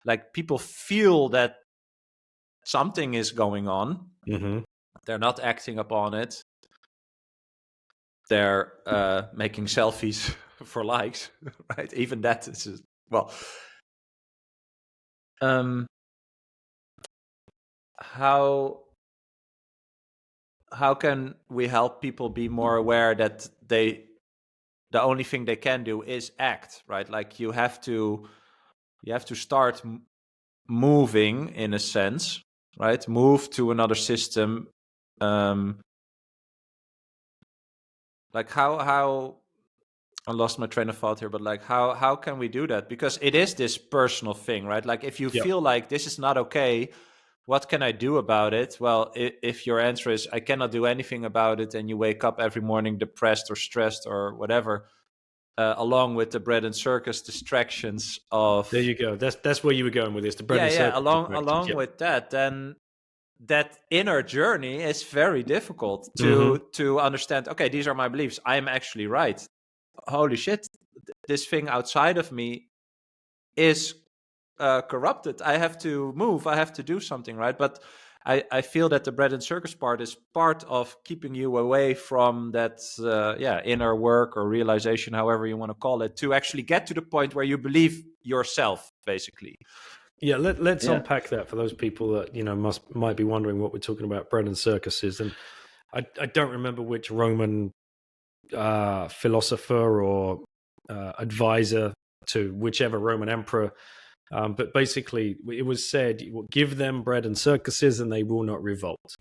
Like, people feel that something is going on. They're not acting upon it. They're making selfies for likes, right? Even that is just, well. How can we help people be more aware that they the only thing they can do is act, right? Like you have to start moving in a sense, right? Move to another system. Like how I lost my train of thought here, but like how can we do that? Because it is this personal thing, right? Like if you feel like this is not okay, what can I do about it? Well, if your answer is I cannot do anything about it, and you wake up every morning depressed or stressed or whatever, along with the bread and circus distractions of, there you go. That's where you were going with this. The bread and circus. along with that, then that inner journey is very difficult to understand. Okay, these are my beliefs. I am actually right. Holy shit, this thing outside of me is corrupted. I have to move. I have to do something, right? But I feel that the bread and circus part is part of keeping you away from that, inner work or realization, however you want to call it, to actually get to the point where you believe yourself, basically. Yeah, let's unpack that for those people that might be wondering what we're talking about, bread and circuses. And I don't remember which Roman philosopher or advisor to whichever Roman emperor, but basically it was said, give them bread and circuses and they will not revolt.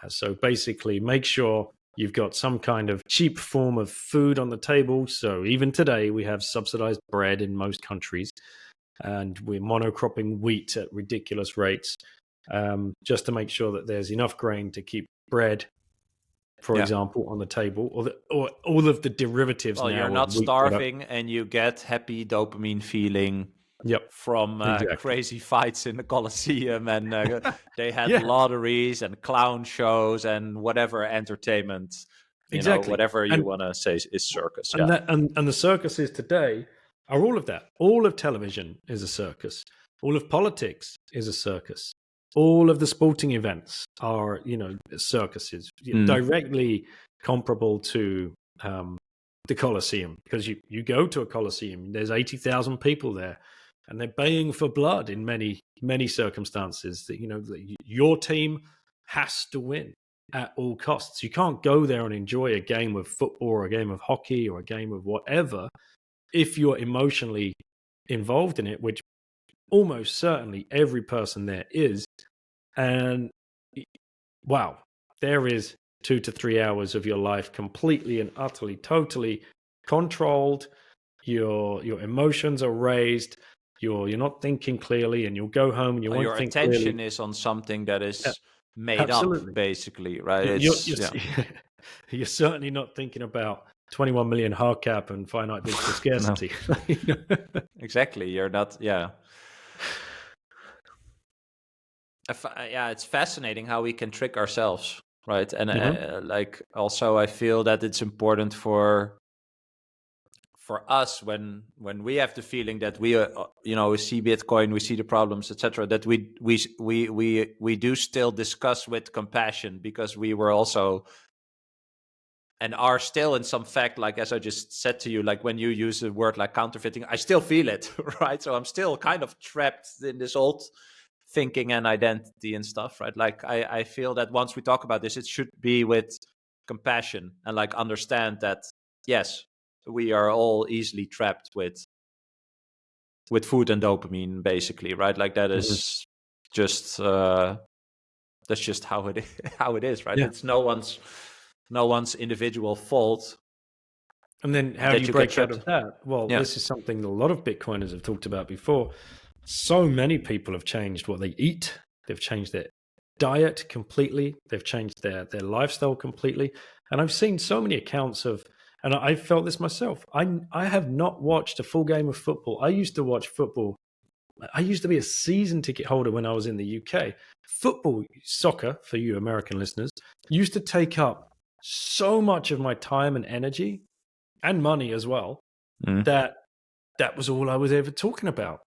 So basically make sure you've got some kind of cheap form of food on the table. So even today we have subsidized bread in most countries, and we're monocropping wheat at ridiculous rates, just to make sure that there's enough grain to keep bread, for example, on the table, or all of the derivatives. Well, now you're not starving and you get happy dopamine feeling from crazy fights in the Colosseum, and they had lotteries and clown shows and whatever entertainment, whatever you want to say is circus. And the circuses today are all of that. All of television is a circus. All of politics is a circus. All of the sporting events are, circuses, directly comparable to the Colosseum. Because you go to a Colosseum, there's 80,000 people there, and they're baying for blood in many, many circumstances. That your team has to win at all costs. You can't go there and enjoy a game of football or a game of hockey or a game of whatever if you're emotionally involved in it, which almost certainly every person there is. And wow, there is 2 to 3 hours of your life completely and utterly, totally controlled. Your emotions are raised. You're not thinking clearly, and you'll go home and you won't think clearly. Your attention is on something that is made up, basically, right? You're certainly not thinking about 21 million hard cap and finite digital scarcity. Exactly. You're not. It's fascinating how we can trick ourselves, right? And also I feel that it's important for us when we have the feeling that we see Bitcoin, we see the problems, etc., that we do still discuss with compassion, because we were also and are still in some fact, like as I just said to you, like when you use a word like counterfeiting, I still feel it, right? So I'm still kind of trapped in this old thinking and identity and stuff, right? Like I feel that once we talk about this, it should be with compassion and like understand that yes, we are all easily trapped with food and dopamine, basically, right? Like that is just that's just how it is, right? It's no one's individual fault. And then how do you break out of that? Well, this is something that a lot of Bitcoiners have talked about before. So many people have changed what they eat. They've changed their diet completely. They've changed their lifestyle completely. And I've seen so many accounts of, and I felt this myself. I have not watched a full game of football. I used to watch football. I used to be a season ticket holder when I was in the UK. Football, soccer, for you American listeners, used to take up so much of my time and energy and money as well, that was all I was ever talking about.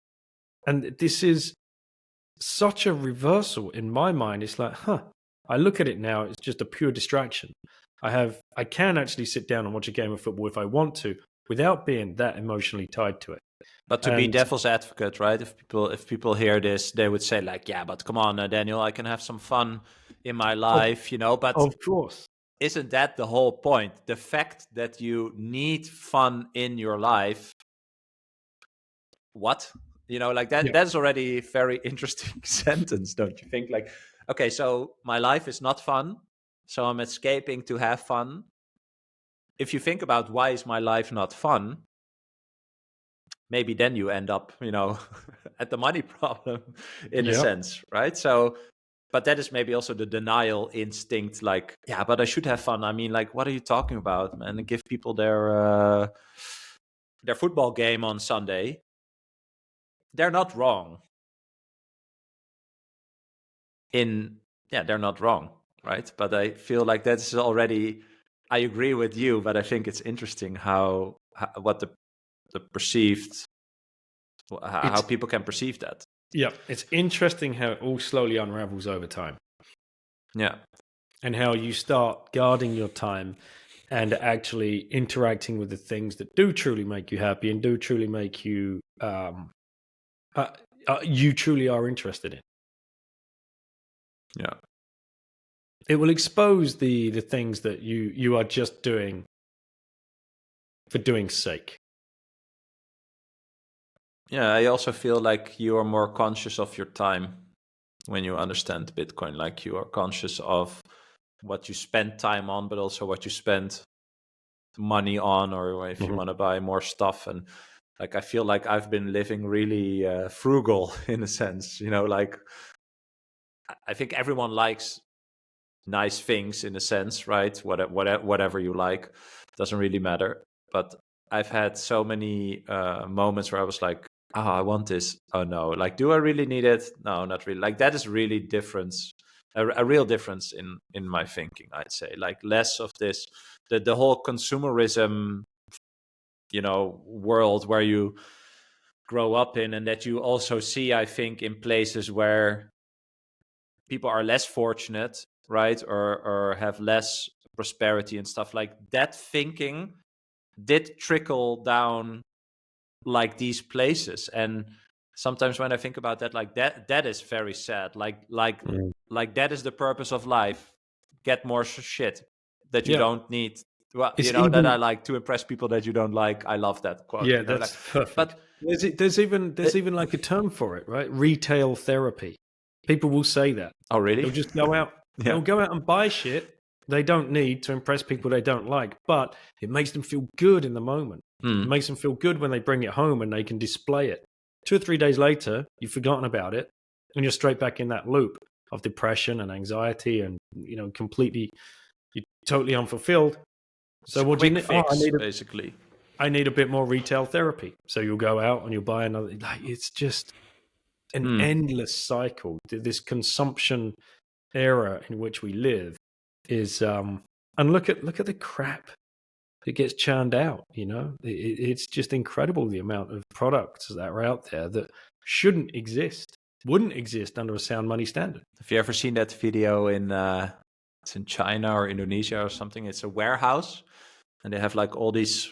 And this is such a reversal in my mind. It's like, I look at it now, it's just a pure distraction. I can actually sit down and watch a game of football if I want to, without being that emotionally tied to it. But to be devil's advocate, right? If people hear this, they would say like, yeah, but come on, Daniel, I can have some fun in my life, But of course. isn't that the whole point? The fact that you need fun in your life, what? Like that, Yeah. that's already a very interesting sentence, don't you think? Like, okay, so my life is not fun, so I'm escaping to have fun. If you think about why is my life not fun, maybe then you end up, at the money problem in a Yeah. sense, right? So, but that is maybe also the denial instinct, like, yeah, but I should have fun. I mean, like, what are you talking about, man? Give people their football game on Sunday. They're not wrong. They're not wrong, right? But I feel like that's already. I agree with you, but I think it's interesting how what the perceived, how people can perceive that. Yeah, it's interesting how it all slowly unravels over time. Yeah. And how you start guarding your time and actually interacting with the things that do truly make you happy and do truly make you you truly are interested in. Yeah. It will expose the things that you are just doing for doing's sake. Yeah, I also feel like you are more conscious of your time when you understand Bitcoin. Like you are conscious of what you spend time on, but also what you spend money on, or if you want to buy more stuff. And like I feel like I've been living really frugal in a sense. Like I think everyone likes nice things in a sense, right? Whatever you like, doesn't really matter. But I've had so many moments where I was like, oh, I want this. Oh no, like, do I really need it? No, not really. Like that is really difference, a real difference in my thinking, I'd say. Like less of this, the whole consumerism, world where you grow up in, and that you also see, I think, in places where people are less fortunate, right, or have less prosperity and stuff. Like that thinking did trickle down like these places. And sometimes when I think about that, like that is very sad. Like that is the purpose of life. Get more shit that you Yeah. don't need. Well, It's that I even like to impress people that you don't like. I love that quote. Yeah, Like, that's perfect. but There's even like a term for it, right? Retail therapy. People will say that. oh really? They'll just go out. Yeah. They'll go out and buy shit they don't need to impress people they don't like, but it makes them feel good in the moment. It makes them feel good when they bring it home and they can display it. 2 or 3 days later, you've forgotten about it, and you're straight back in that loop of depression and anxiety, and you're totally unfulfilled. So what do you need? Fix, basically. I need a bit more retail therapy. So you'll go out and you'll buy another. Like it's just an endless cycle. This consumption era in which we live is, and look at the crap that gets churned out. It's just incredible the amount of products that are out there that shouldn't exist, wouldn't exist under a sound money standard. Have you ever seen that video it's in China or Indonesia or something? It's a warehouse, and they have like all these,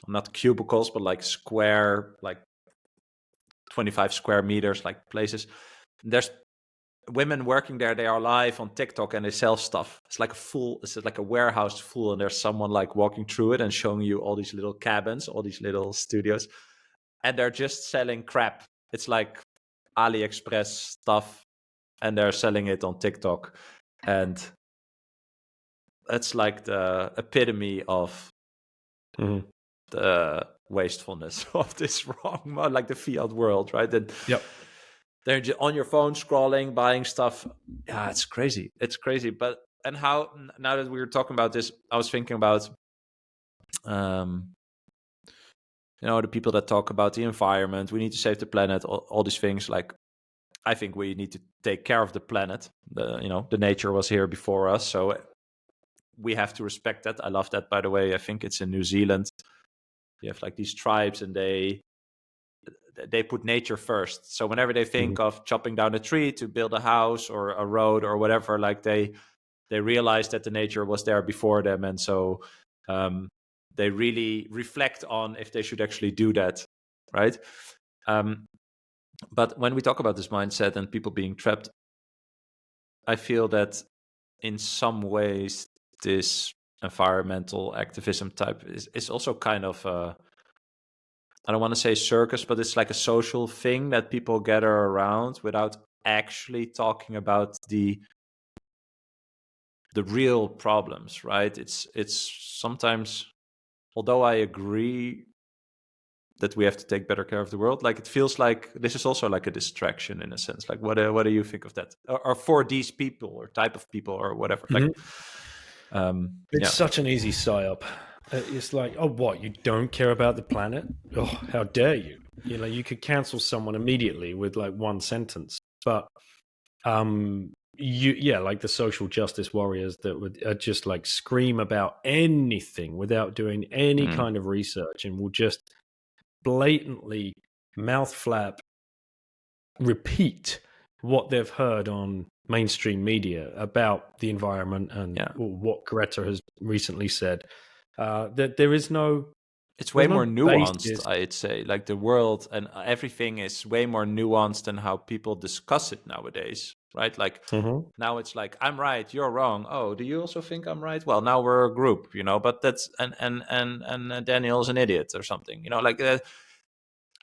not cubicles, but like square, like 25 square meters, like places. And there's women working there. They are live on TikTok and they sell stuff. It's like a warehouse full, and there's someone like walking through it and showing you all these little cabins, all these little studios, and they're just selling crap. It's like AliExpress stuff, and they're selling it on TikTok. And that's like the epitome of the wastefulness of this wrong, like the fiat world, right? And they're just on your phone scrolling, buying stuff. Yeah, it's crazy. It's crazy. But and how, now that we were talking about this, I was thinking about the people that talk about the environment. We need to save the planet, all these things. Like, I think we need to take care of the planet. The nature was here before us, so we have to respect that. I love that, by the way. I think it's in New Zealand. You have like these tribes, and they put nature first. So whenever they think of chopping down a tree to build a house or a road or whatever, like they realize that the nature was there before them, and so they really reflect on if they should actually do that, right? But when we talk about this mindset and people being trapped, I feel that in some ways this environmental activism type is also kind of I don't want to say circus, but it's like a social thing that people gather around without actually talking about the real problems, right? It's sometimes, although I agree that we have to take better care of the world, like it feels like this is also like a distraction in a sense. Like what do you think of that, or for these people or type of people or whatever? Mm-hmm. Like it's such an easy psyop. It's like, oh, what, you don't care about the planet? Oh, how dare you? You know, you could cancel someone immediately with like one sentence. But like the social justice warriors that would just like scream about anything without doing any kind of research, and will just blatantly mouth flap repeat what they've heard on mainstream media about the environment and what Greta has recently said. That there is no, it's way more nuanced, basis. I'd say. Like the world and everything is way more nuanced than how people discuss it nowadays, right? Like now it's like, I'm right, you're wrong. Oh, do you also think I'm right? Well, now we're a group, but that's and Daniel's an idiot or something, like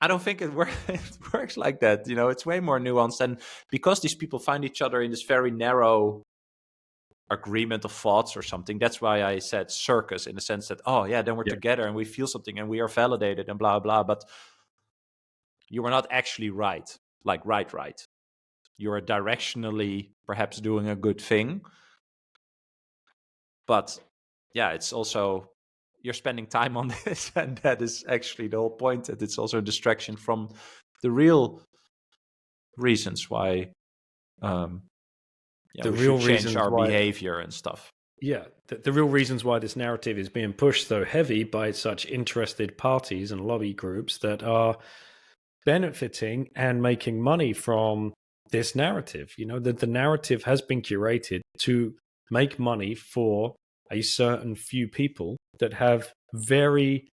I don't think it works like that. It's way more nuanced, and because these people find each other in this very narrow agreement of thoughts or something, that's why I said circus, in the sense that, oh yeah, then we're together and we feel something and we are validated and blah blah. But you are not actually right, like right. You are directionally perhaps doing a good thing, but yeah, it's also, you're spending time on this, and that is actually the whole point, that it's also a distraction from the real reasons why The we real should change reasons our why, behavior and stuff. Yeah, the real reasons why this narrative is being pushed so heavy by such interested parties and lobby groups that are benefiting and making money from this narrative. That the narrative has been curated to make money for a certain few people that have very,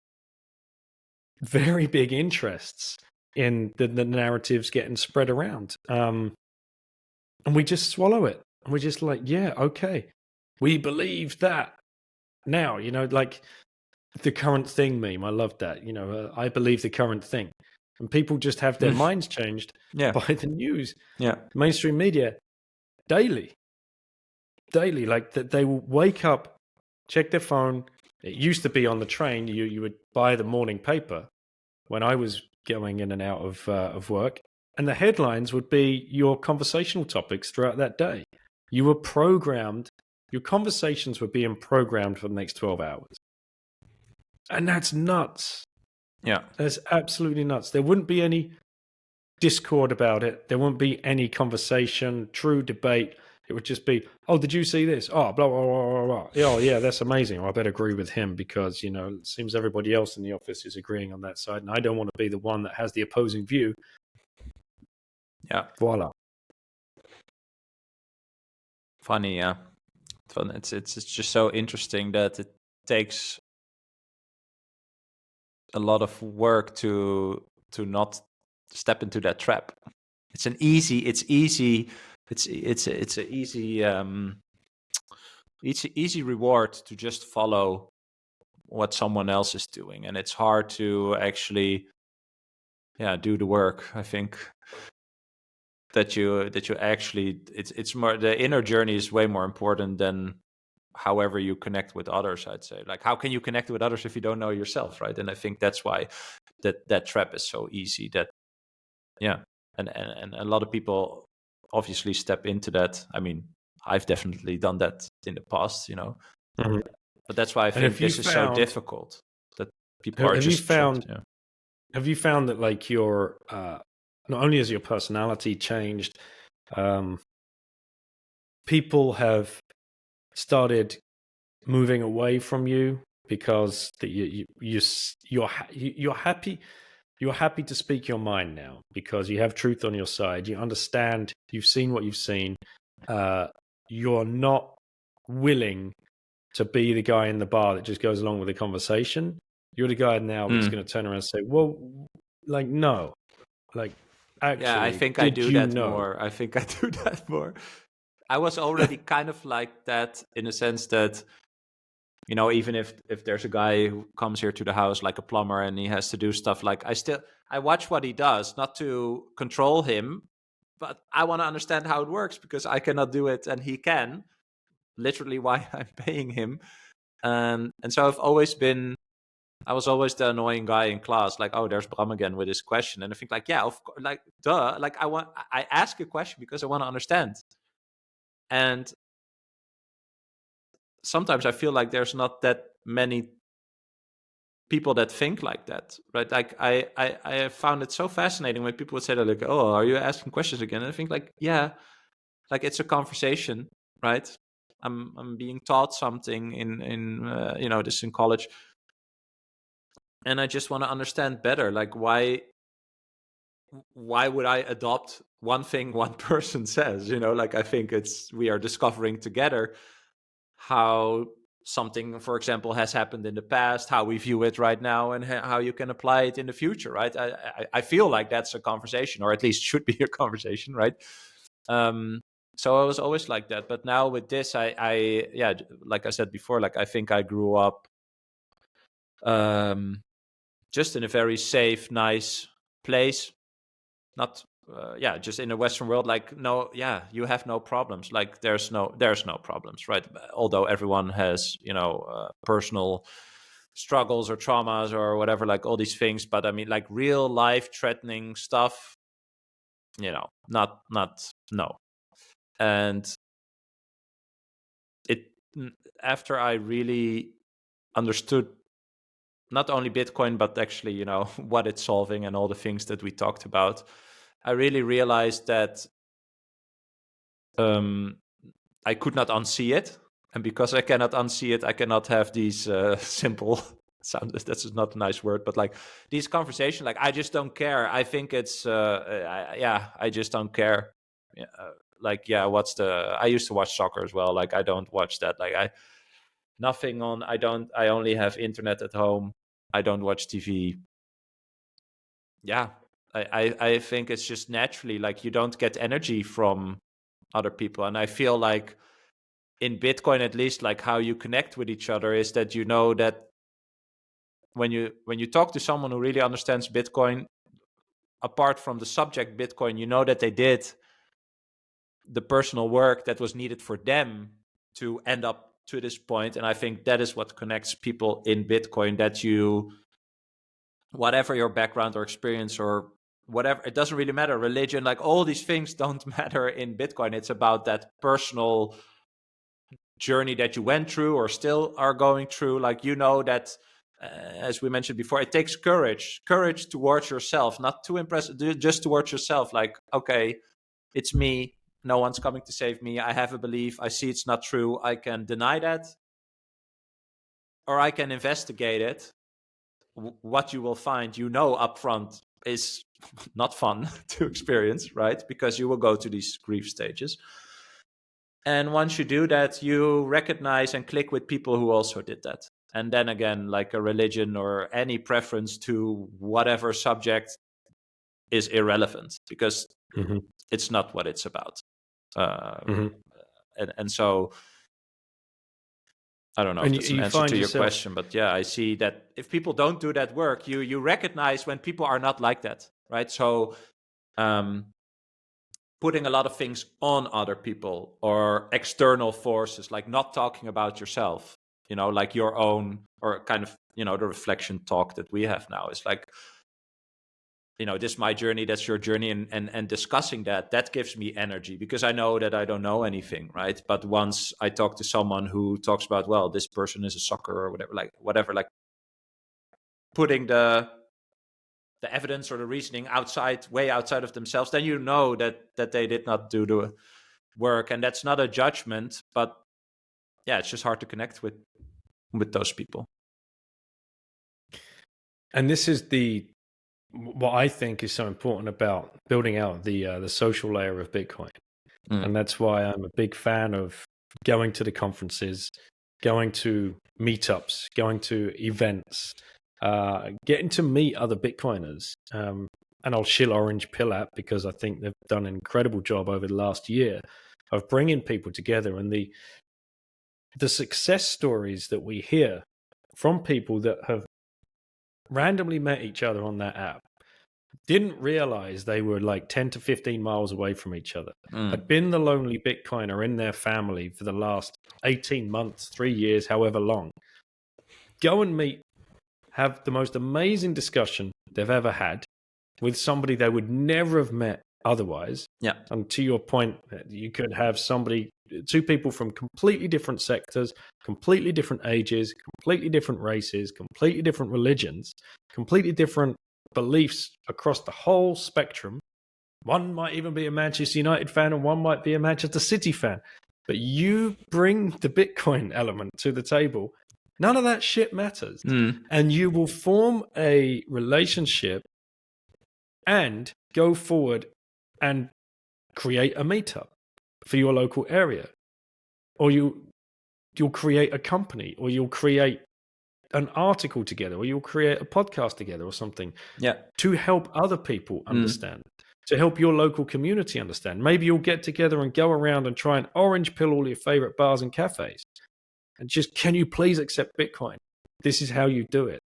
very big interests in the narratives getting spread around. And we just swallow it. And we're just like, yeah, okay, we believe that now, like the current thing meme. I love that. I believe the current thing. And people just have their minds changed by the news. Yeah. Mainstream media daily. Like that, they will wake up, check their phone. It used to be on the train. You would buy the morning paper when I was going in and out of work, and the headlines would be your conversational topics throughout that day. You were programmed. Your conversations were being programmed for the next 12 hours. And that's nuts. Yeah. That's absolutely nuts. There wouldn't be any discord about it. There wouldn't be any conversation, true debate. It would just be, oh, did you see this? Oh, blah, blah, blah, blah, blah. Oh, yeah, that's amazing. I better agree with him because, it seems everybody else in the office is agreeing on that side. And I don't want to be the one that has the opposing view. Yeah. Voila. Funny, yeah. Fun. It's just so interesting that it takes a lot of work to not step into that trap. It's an easy easy reward to just follow what someone else is doing, and it's hard to actually do the work. I think that you actually, it's more, the inner journey is way more important than however you connect with others. I'd say, like, how can you connect with others if you don't know yourself, right? And I think that's why that trap is so easy. That and a lot of people obviously step into that. I mean, I've definitely done that in the past, but that's why I think this is so difficult, that people are just trapped. Have you found that, like, your not only has your personality changed, people have started moving away from you because you're happy. You're happy to speak your mind now because you have truth on your side. You understand. You've seen what you've seen. You're not willing to be the guy in the bar that just goes along with the conversation. You're the guy now that's going to turn around and say, well, like, no. Like, actually, I think I do that more. I think I do that more. I was already kind of like that, in a sense that you know, even if there's a guy who comes here to the house like a plumber and he has to do stuff, like I watch what he does, not to control him, but I want to understand how it works because I cannot do it and he can. Literally why I'm paying him. And so I was always the annoying guy in class, like, oh, there's Bram again with his question. And I think like, yeah, of course, like, duh, like I ask a question because I want to understand. And sometimes I feel like there's not that many people that think like that, right? Like I have found it so fascinating when people would say that, like, oh, are you asking questions again? And I think like, yeah, like it's a conversation, right? I'm being taught something in you know, this in college, and I just want to understand better, like why would I adopt one thing one person says, you know? Like I think we are discovering together how something, for example, has happened in the past, how we view it right now, and how you can apply it in the future, right? I feel like that's a conversation, or at least should be a conversation, right? So I was always like that, but now with this, I yeah, like I said before, like I think I grew up just in a very safe, nice place, not yeah, just in the Western world, like, no, yeah, you have no problems, like there's no problems, right? Although everyone has, you know, personal struggles or traumas or whatever, like all these things, but I mean, like real life threatening stuff, you know, not no. And it, after I really understood not only Bitcoin, but actually, you know, what it's solving and all the things that we talked about, I really realized that I could not unsee it. And because I cannot unsee it, I cannot have these simple sound. That's not a nice word, but like these conversations, like I just don't care. I think it's, yeah, I just don't care. Yeah, like, yeah, I used to watch soccer as well. Like I don't watch that. Like I only have internet at home. I don't watch TV. Yeah. I think it's just naturally like you don't get energy from other people. And I feel like in Bitcoin, at least, like how you connect with each other is that, you know, that when you talk to someone who really understands Bitcoin, apart from the subject Bitcoin, you know that they did the personal work that was needed for them to end up to this point. And I think that is what connects people in Bitcoin, that you, whatever your background or experience or whatever, it doesn't really matter, religion, like all these things don't matter in Bitcoin. It's about that personal journey that you went through or still are going through. Like, you know, that as we mentioned before, it takes courage towards yourself, not to impress, just towards yourself. Like, okay, it's me, no one's coming to save me, I have a belief, I see it's not true, I can deny that, or I can investigate it. What you will find, you know, upfront is not fun to experience, right? Because you will go to these grief stages. And once you do that, you recognize and click with people who also did that. And then again, like a religion or any preference to whatever subject is irrelevant, because it's not what it's about. And so I don't know if that's an answer to your question, but yeah, I see that if people don't do that work, you recognize when people are not like that, right? So putting a lot of things on other people or external forces, like not talking about yourself, you know, like your own, or kind of, you know, the reflection talk that we have now is like, you know, this is my journey, that's your journey, and discussing that gives me energy, because I know that I don't know anything, right? But once I talk to someone who talks about, well, this person is a sucker or whatever, like putting the evidence or the reasoning way outside of themselves, then you know that they did not do the work. And that's not a judgment, but yeah, it's just hard to connect with those people. And this is what I think is so important about building out the social layer of Bitcoin. And that's why I'm a big fan of going to the conferences, going to meetups, going to events, getting to meet other Bitcoiners. And I'll shill Orange Pill at, because I think they've done an incredible job over the last year of bringing people together. And the the success stories that we hear from people that have randomly met each other on that app, didn't realize they were like 10 to 15 miles away from each other, had been the lonely Bitcoiner in their family for the last 18 months, 3 years, however long, go and meet, have the most amazing discussion they've ever had with somebody they would never have met otherwise. Yeah. And to your point, you could have two people from completely different sectors, completely different ages, completely different races, completely different religions, completely different beliefs across the whole spectrum. One might even be a Manchester United fan and one might be a Manchester City fan. But you bring the Bitcoin element to the table. None of that shit matters. And you will form a relationship and go forward and create a meetup for your local area. Or you'll create a company, or you'll create an article together, or you'll create a podcast together or something to help other people understand, to help your local community understand. Maybe you'll get together and go around and try and orange pill all your favorite bars and cafes. And just, can you please accept Bitcoin? This is how you do it.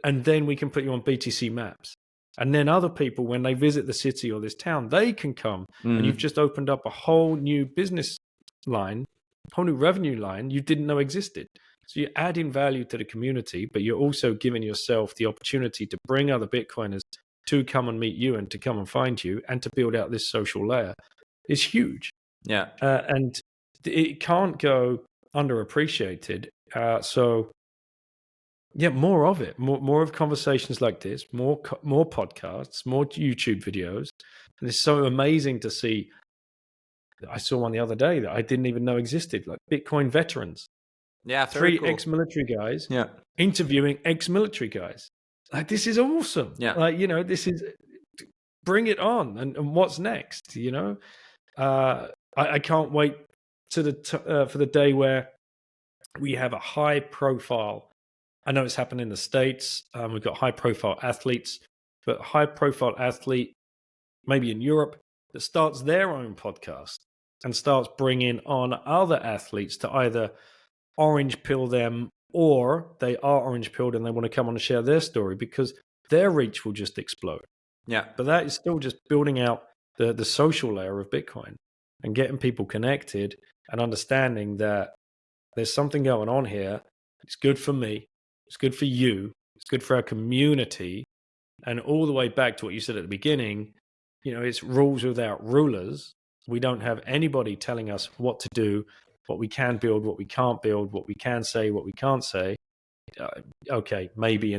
And then we can put you on BTC maps. And then other people, when they visit the city or this town, they can come and you've just opened up a whole new business line, whole new revenue line you didn't know existed. So you're adding value to the community, but you're also giving yourself the opportunity to bring other Bitcoiners to come and meet you and to come and find you and to build out this social layer. Is huge. Yeah. And it can't go underappreciated. So yeah, more of it, more of conversations like this, more podcasts, more YouTube videos. And it's so amazing to see. I saw one the other day that I didn't even know existed, like Bitcoin veterans. Yeah, three cool. ex-military guys interviewing ex-military guys. Like, this is awesome. Yeah. Like, this is, bring it on. And what's next? I can't wait for the day where we have a high profile. I know it's happened in the States. We've got high profile athletes, but high profile athlete, maybe in Europe, that starts their own podcast and starts bringing on other athletes to either orange pill them, or they are orange pilled and they want to come on and share their story, because their reach will just explode. Yeah. But that is still just building out the social layer of Bitcoin and getting people connected and understanding that there's something going on here. It's good for me. It's good for you. It's good for our community. And all the way back to what you said at the beginning, it's rules without rulers. We don't have anybody telling us what to do, what we can build, what we can't build, what we can say, what we can't say. Okay, maybe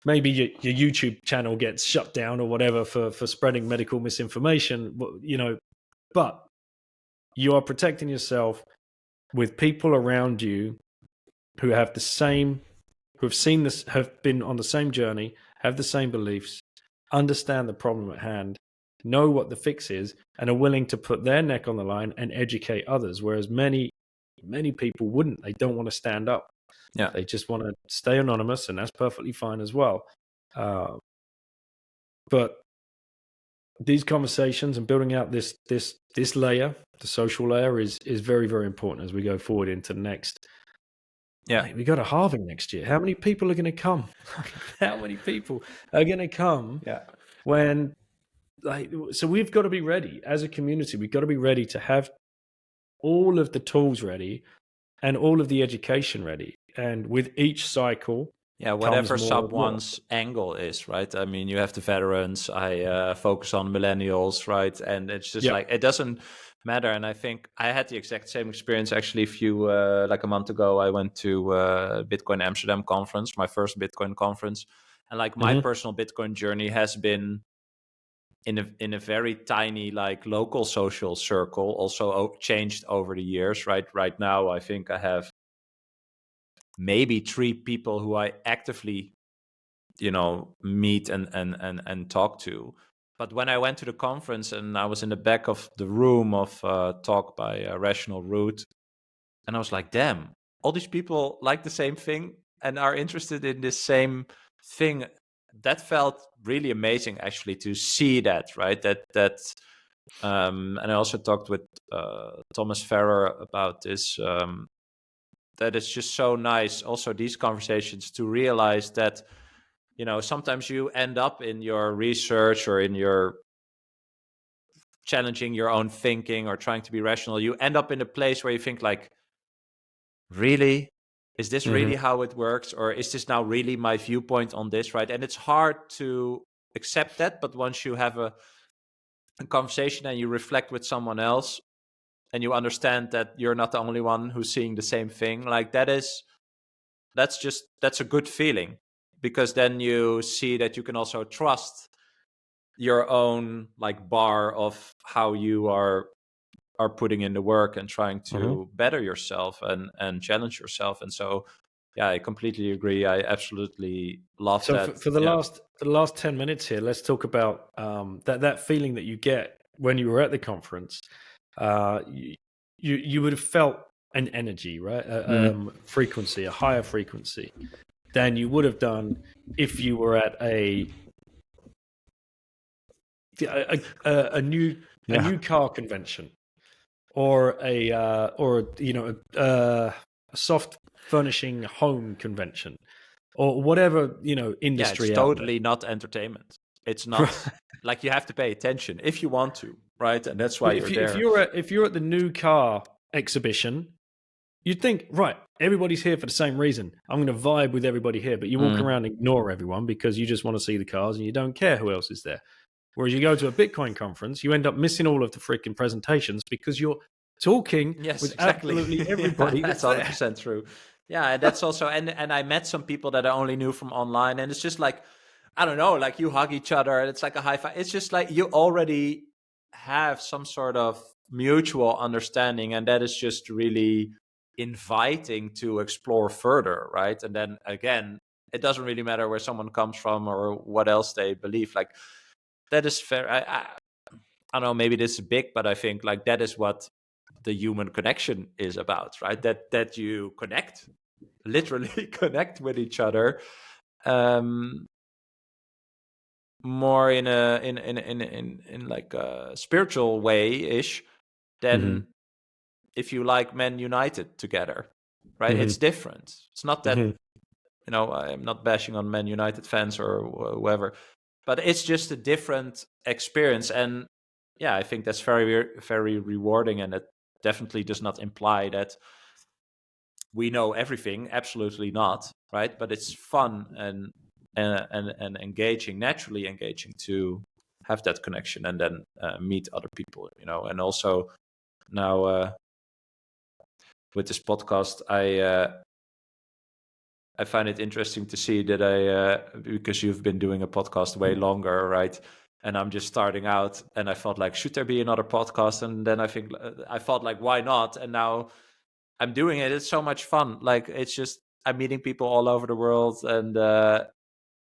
maybe your YouTube channel gets shut down or whatever for spreading medical misinformation, but you are protecting yourself with people around you who have who've seen this, have been on the same journey, have the same beliefs, understand the problem at hand, know what the fix is, and are willing to put their neck on the line and educate others. Whereas many people wouldn't. They don't want to stand up. Yeah. They just want to stay anonymous, and that's perfectly fine as well. But these conversations and building out this layer, the social layer, is very, very important as we go forward into the next. Yeah, we got a halving next year. How many people are going to come? How many people are going to come? Yeah. When, so we've got to be ready as a community. We've got to be ready to have all of the tools ready and all of the education ready. And with each cycle, whatever someone's angle is, right? I mean, you have the veterans. I focus on millennials, right? And it's just like, it doesn't matter. And I think I had the exact same experience actually. Like a month ago, I went to Bitcoin Amsterdam conference, my first Bitcoin conference, and like my personal Bitcoin journey has been in a very tiny, like, local social circle, also changed over the years, right? Right now, I think I have maybe 3 people who I actively, meet and talk to. But when I went to the conference and I was in the back of the room of talk by Rational Root, and I was like, damn, all these people like the same thing and are interested in this same thing. That felt really amazing, actually, to see that, right? That And I also talked with Thomas Ferrer about this, that it's just so nice also these conversations to realize that, you know, sometimes you end up in your research or in your challenging your own thinking or trying to be rational, you end up in a place where you think like, really? Is this really how it works? Or is this now really my viewpoint on this, right? And it's hard to accept that, but once you have a conversation and you reflect with someone else and you understand that you're not the only one who's seeing the same thing, like that's a good feeling, because then you see that you can also trust your own like bar of how you are putting in the work and trying to better yourself and challenge yourself. And so yeah, I completely agree. I absolutely love that. For the last 10 minutes here, let's talk about that feeling that you get when you were at the conference. You would have felt an energy, right? Frequency, a higher frequency than you would have done if you were at a new car convention, or a soft furnishing home convention, or whatever, industry. Yeah, it's totally not entertainment. It's not like you have to pay attention if you want to, right? And that's why you're there. If you're at the new car exhibition, you'd think, right, everybody's here for the same reason. I'm going to vibe with everybody here. But you walk around and ignore everyone because you just want to see the cars and you don't care who else is there. Whereas you go to a Bitcoin conference, you end up missing all of the freaking presentations because you're talking with absolutely everybody. That's 100% true. Yeah, and that's also, and I met some people that I only knew from online, and it's just like, I don't know, like you hug each other and it's like a high five. It's just like you already have some sort of mutual understanding, and that is just really inviting to explore further, right? And then again, it doesn't really matter where someone comes from or what else they believe. Like that is fair. I don't know, maybe this is big, but I think like that is what the human connection is about, right? That you connect, literally connect with each other, more in like a spiritual way ish than if you like Men United together, right? It's different. It's not that I'm not bashing on Man United fans or whoever, but it's just a different experience. And yeah, I think that's very, very rewarding, and it definitely does not imply that we know everything. Absolutely not, right? But it's fun and engaging, naturally engaging, to have that connection and then meet other people, and also now with this podcast, I find it interesting to see that because you've been doing a podcast way longer, right? And I'm just starting out, and I felt like, should there be another podcast? And then I thought like, why not? And now I'm doing it. It's so much fun. Like, it's just, I'm meeting people all over the world, and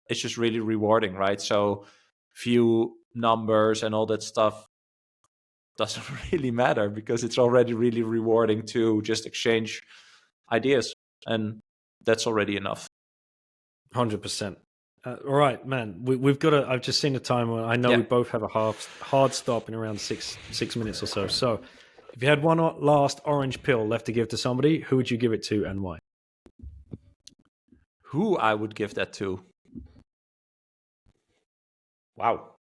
it's just really rewarding, right? So few numbers and all that stuff doesn't really matter, because it's already really rewarding to just exchange ideas, and that's already enough. 100%. All right, man. We've got to. I've just seen the time. I know we both have a hard stop in around six minutes or so. So, if you had one last orange pill left to give to somebody, who would you give it to and why? Who I would give that to? Wow.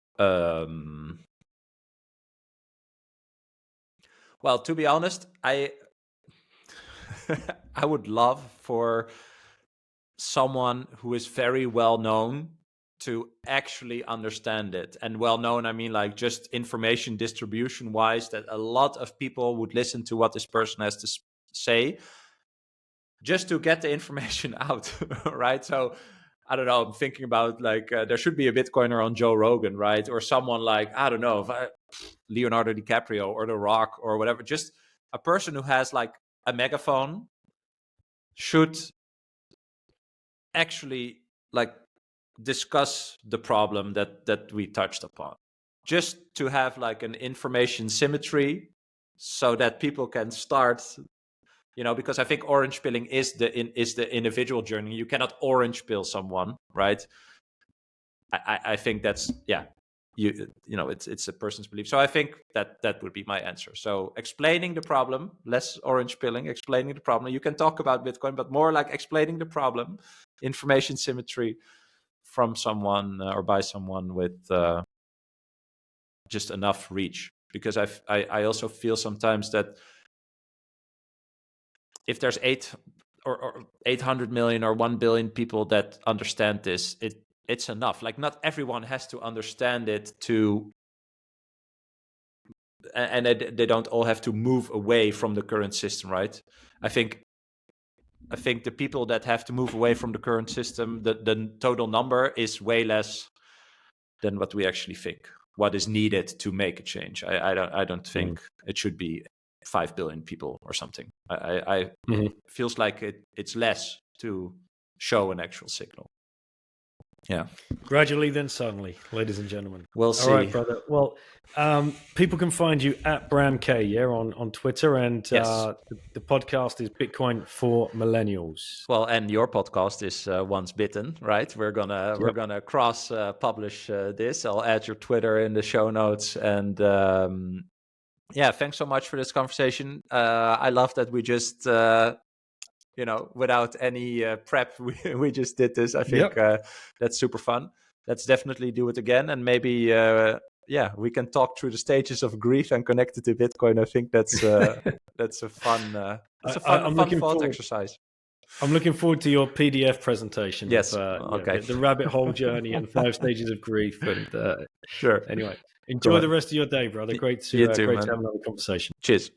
Well, to be honest, I would love for someone who is very well known to actually understand it. And well known, I mean like just information distribution wise, that a lot of people would listen to what this person has to say just to get the information out, right? So I don't know, I'm thinking about like there should be a Bitcoiner on Joe Rogan, right? Or someone like, I don't know, Leonardo DiCaprio or The Rock or whatever. Just a person who has like a megaphone should actually like discuss the problem that we touched upon, just to have like an information symmetry so that people can start, because I think orange pilling is the individual journey. You cannot orange pill someone, right? I think that's it's a person's belief. So I think that would be my answer. So explaining the problem, less orange pilling, explaining the problem. You can talk about Bitcoin, but more like explaining the problem, information symmetry from someone or by someone with just enough reach. Because I also feel sometimes that if there's 800 million or 1 billion people that understand this, it's enough. Like, not everyone has to understand it and they don't all have to move away from the current system, right? I think the people that have to move away from the current system, the total number is way less than what we actually think. What is needed to make a change? I don't think it should be 5 billion people or something. I feels like it's less to show an actual signal. Yeah. Gradually, then suddenly, ladies and gentlemen. We'll see. All right, brother. Well, people can find you at BramK, yeah, on Twitter, and yes. The podcast is Bitcoin for Millennials. Well, and your podcast is Once Bitten, right? We're gonna cross publish this. I'll add your Twitter in the show notes, and thanks so much for this conversation. I love that we just without any prep, we just did this. I think that's super fun. Let's definitely do it again, and maybe we can talk through the stages of grief and connect it to Bitcoin. I think that's a fun thought exercise. I'm looking forward to your PDF presentation. Yes, okay. The rabbit hole journey and 5 stages of grief. And sure. Anyway, enjoy the rest of your day, brother. Great to have another conversation. Cheers.